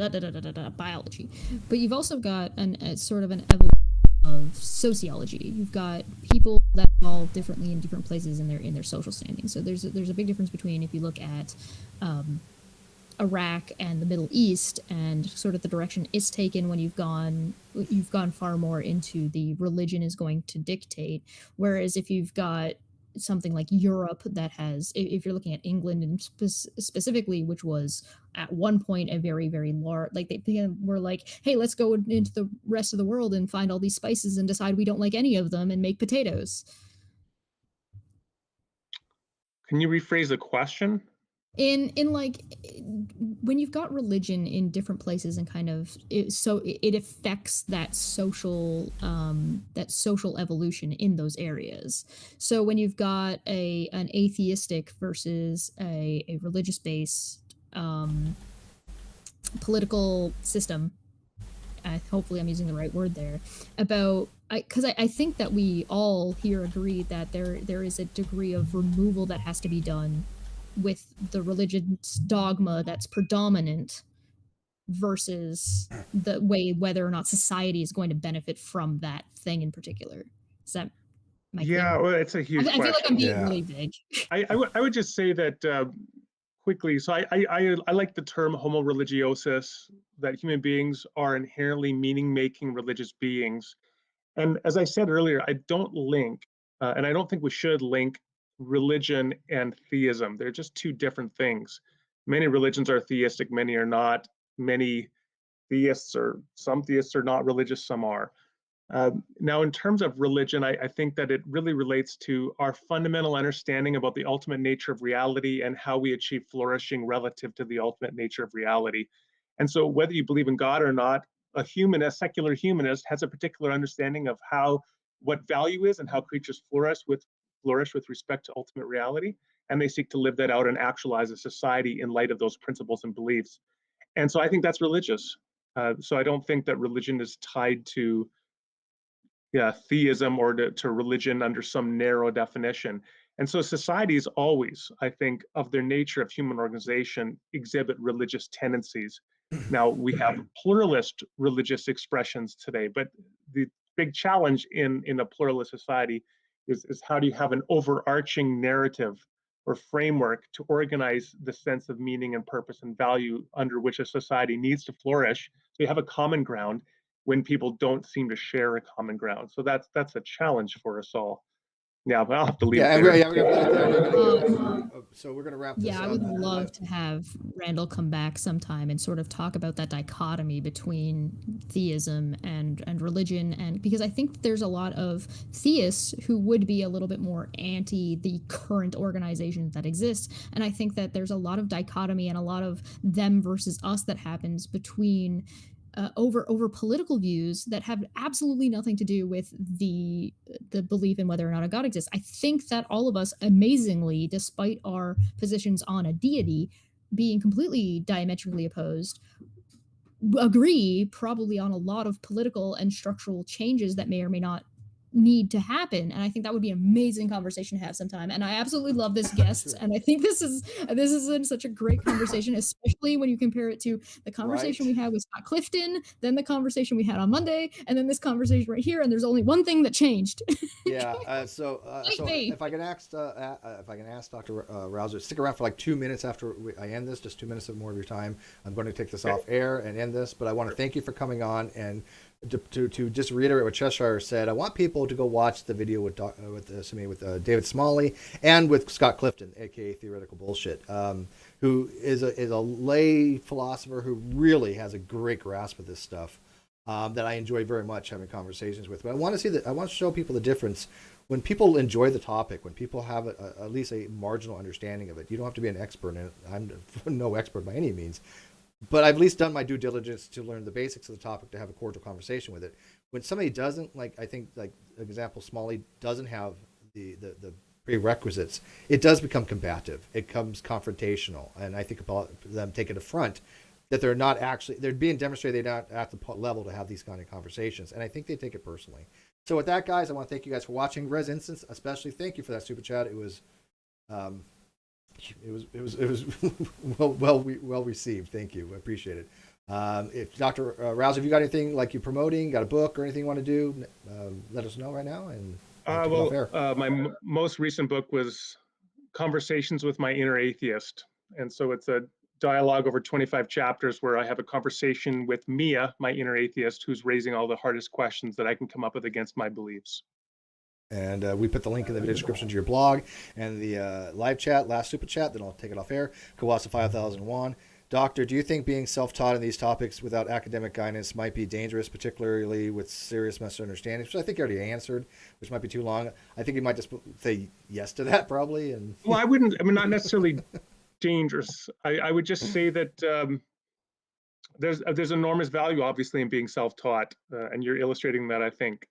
biology, but you've also got a sort of an evolution of sociology. You've got people that evolve differently in different places in their social standing. So there's a big difference between, if you look at um, Iraq and the Middle East, and sort of the direction it's taken when you've gone far more into the religion is going to dictate. Whereas if you've got something like Europe that has, if you're looking at England and specifically, which was at one point a very large, like they were like, hey, let's go into the rest of the world and find all these spices and decide we don't like any of them and make potatoes. Can you rephrase the question? In like, when you've got religion in different places and kind of it affects that social evolution in those areas. So when you've got an atheistic versus a religious based political system, hopefully I'm using the right word there, about, because I think that we all here agree that there is a degree of removal that has to be done with the religion's dogma that's predominant versus the way whether or not society is going to benefit from that thing in particular. Is that, am I clear? Yeah, well, it's a huge I feel like I'm question. being Yeah. really vague. I would just say that quickly. So I like the term homo religiosus, that human beings are inherently meaning-making religious beings. And as I said earlier, I don't link, and I don't think we should link religion and theism. They're just two different things. Many religions are theistic, many are not. Many theists, or some theists are not religious, some are. Now, in terms of religion, I think that it really relates to our fundamental understanding about the ultimate nature of reality and how we achieve flourishing relative to the ultimate nature of reality. And so, whether you believe in God or not, a secular humanist, has a particular understanding of what value is and how creatures flourish with respect to ultimate reality, and they seek to live that out and actualize a society in light of those principles and beliefs. And so, I think that's religious. So, I don't think that religion is tied to, yeah, theism or to religion under some narrow definition. And so societies always, I think, of their nature of human organization, exhibit religious tendencies. Now, we have pluralist religious expressions today, but the big challenge in a pluralist society is how do you have an overarching narrative or framework to organize the sense of meaning and purpose and value under which a society needs to flourish, so you have a common ground when people don't seem to share a common ground. So that's a challenge for us all. Yeah, but I'll have to leave Yeah, it and there. we're gonna so we're gonna wrap this Yeah, up. I would love to have Randall come back sometime and sort of talk about that dichotomy between theism and religion, and because I think there's a lot of theists who would be a little bit more anti the current organizations that exist, and I think that there's a lot of dichotomy and a lot of them versus us that happens between over political views that have absolutely nothing to do with the belief in whether or not a god exists. I think that all of us, amazingly, despite our positions on a deity being completely diametrically opposed, agree probably on a lot of political and structural changes that may or may not need to happen, and I think that would be an amazing conversation to have sometime. And I absolutely love this guest, and I think this is such a great conversation, especially when you compare it to the conversation Right. we had with Scott Clifton, then the conversation we had on Monday, and then this conversation right here, and there's only one thing that changed. Yeah. So Me. if I can ask Dr. Rauser, stick around for like 2 minutes after I end this, just 2 minutes of more of your time. I'm going to take this off air and end this, but I want to thank you for coming on, and to just reiterate what Cheshire said, I want people to go watch the video with David Smalley and with Scott Clifton, aka Theoretical Bullshit, who is a lay philosopher who really has a great grasp of this stuff. That I enjoy very much having conversations with. But I want to see that. I want to show people the difference when people enjoy the topic, when people have at least a marginal understanding of it. You don't have to be an expert in it. I'm no expert by any means, but I've at least done my due diligence to learn the basics of the topic to have a cordial conversation with it. When somebody doesn't, like, I think, like example, Smalley doesn't have the prerequisites, it does become combative. It becomes confrontational, and I think about them taking a front that they're being demonstrated they're not at the level to have these kind of conversations, and I think they take it personally. So with that, guys, I want to thank you guys for watching. Res Instance, especially, thank you for that super chat. It was well received. Thank you, I appreciate it. If Dr. Rouse, have you got anything like you're promoting, got a book or anything you want to do, let us know right now. And my most recent book was Conversations with My Inner Atheist, and so it's a dialogue over 25 chapters where I have a conversation with Mia, my inner atheist, who's raising all the hardest questions that I can come up with against my beliefs. And we put the link in the video description to your blog and the live chat, last super chat, then I'll take it off air. Kawasa 5001. Doctor, do you think being self-taught in these topics without academic guidance might be dangerous, particularly with serious misunderstandings? Which I think you already answered, which might be too long. I think you might just say yes to that, probably. And well, I mean, not necessarily dangerous. I would just say that there's enormous value, obviously, in being self-taught, and you're illustrating that, I think,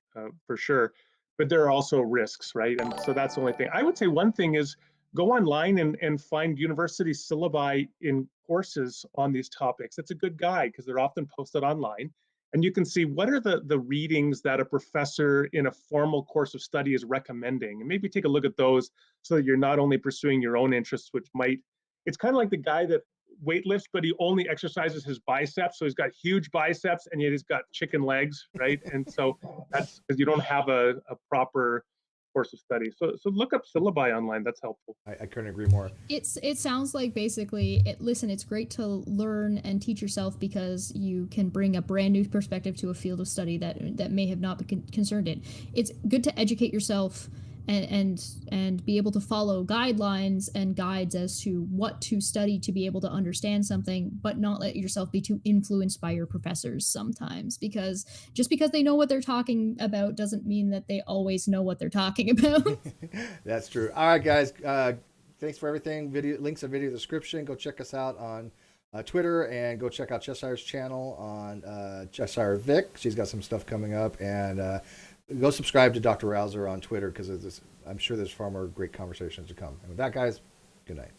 for sure. But there are also risks, right? And so that's the only thing. I would say one thing is go online and find university syllabi in courses on these topics. It's a good guide because they're often posted online. And you can see what are the readings that a professor in a formal course of study is recommending. And maybe take a look at those so that you're not only pursuing your own interests, which might, it's kind of like the guy that weightlifts, but he only exercises his biceps. So he's got huge biceps and yet he's got chicken legs, right? And so that's because you don't have a proper course of study. So look up syllabi online. That's helpful. I couldn't agree more. It sounds like basically, listen, it's great to learn and teach yourself because you can bring a brand new perspective to a field of study that may have not been concerned in. It's good to educate yourself and be able to follow guidelines and guides as to what to study to be able to understand something, but not let yourself be too influenced by your professors sometimes, because just because they know what they're talking about doesn't mean that they always know what they're talking about. That's true. All right, guys. Thanks for everything. Links in video description. Go check us out on Twitter, and go check out Cheshire's channel on Cheshire Vic. She's got some stuff coming up, and go subscribe to Dr. Rauser on Twitter because I'm sure there's far more great conversations to come. And with that, guys, good night.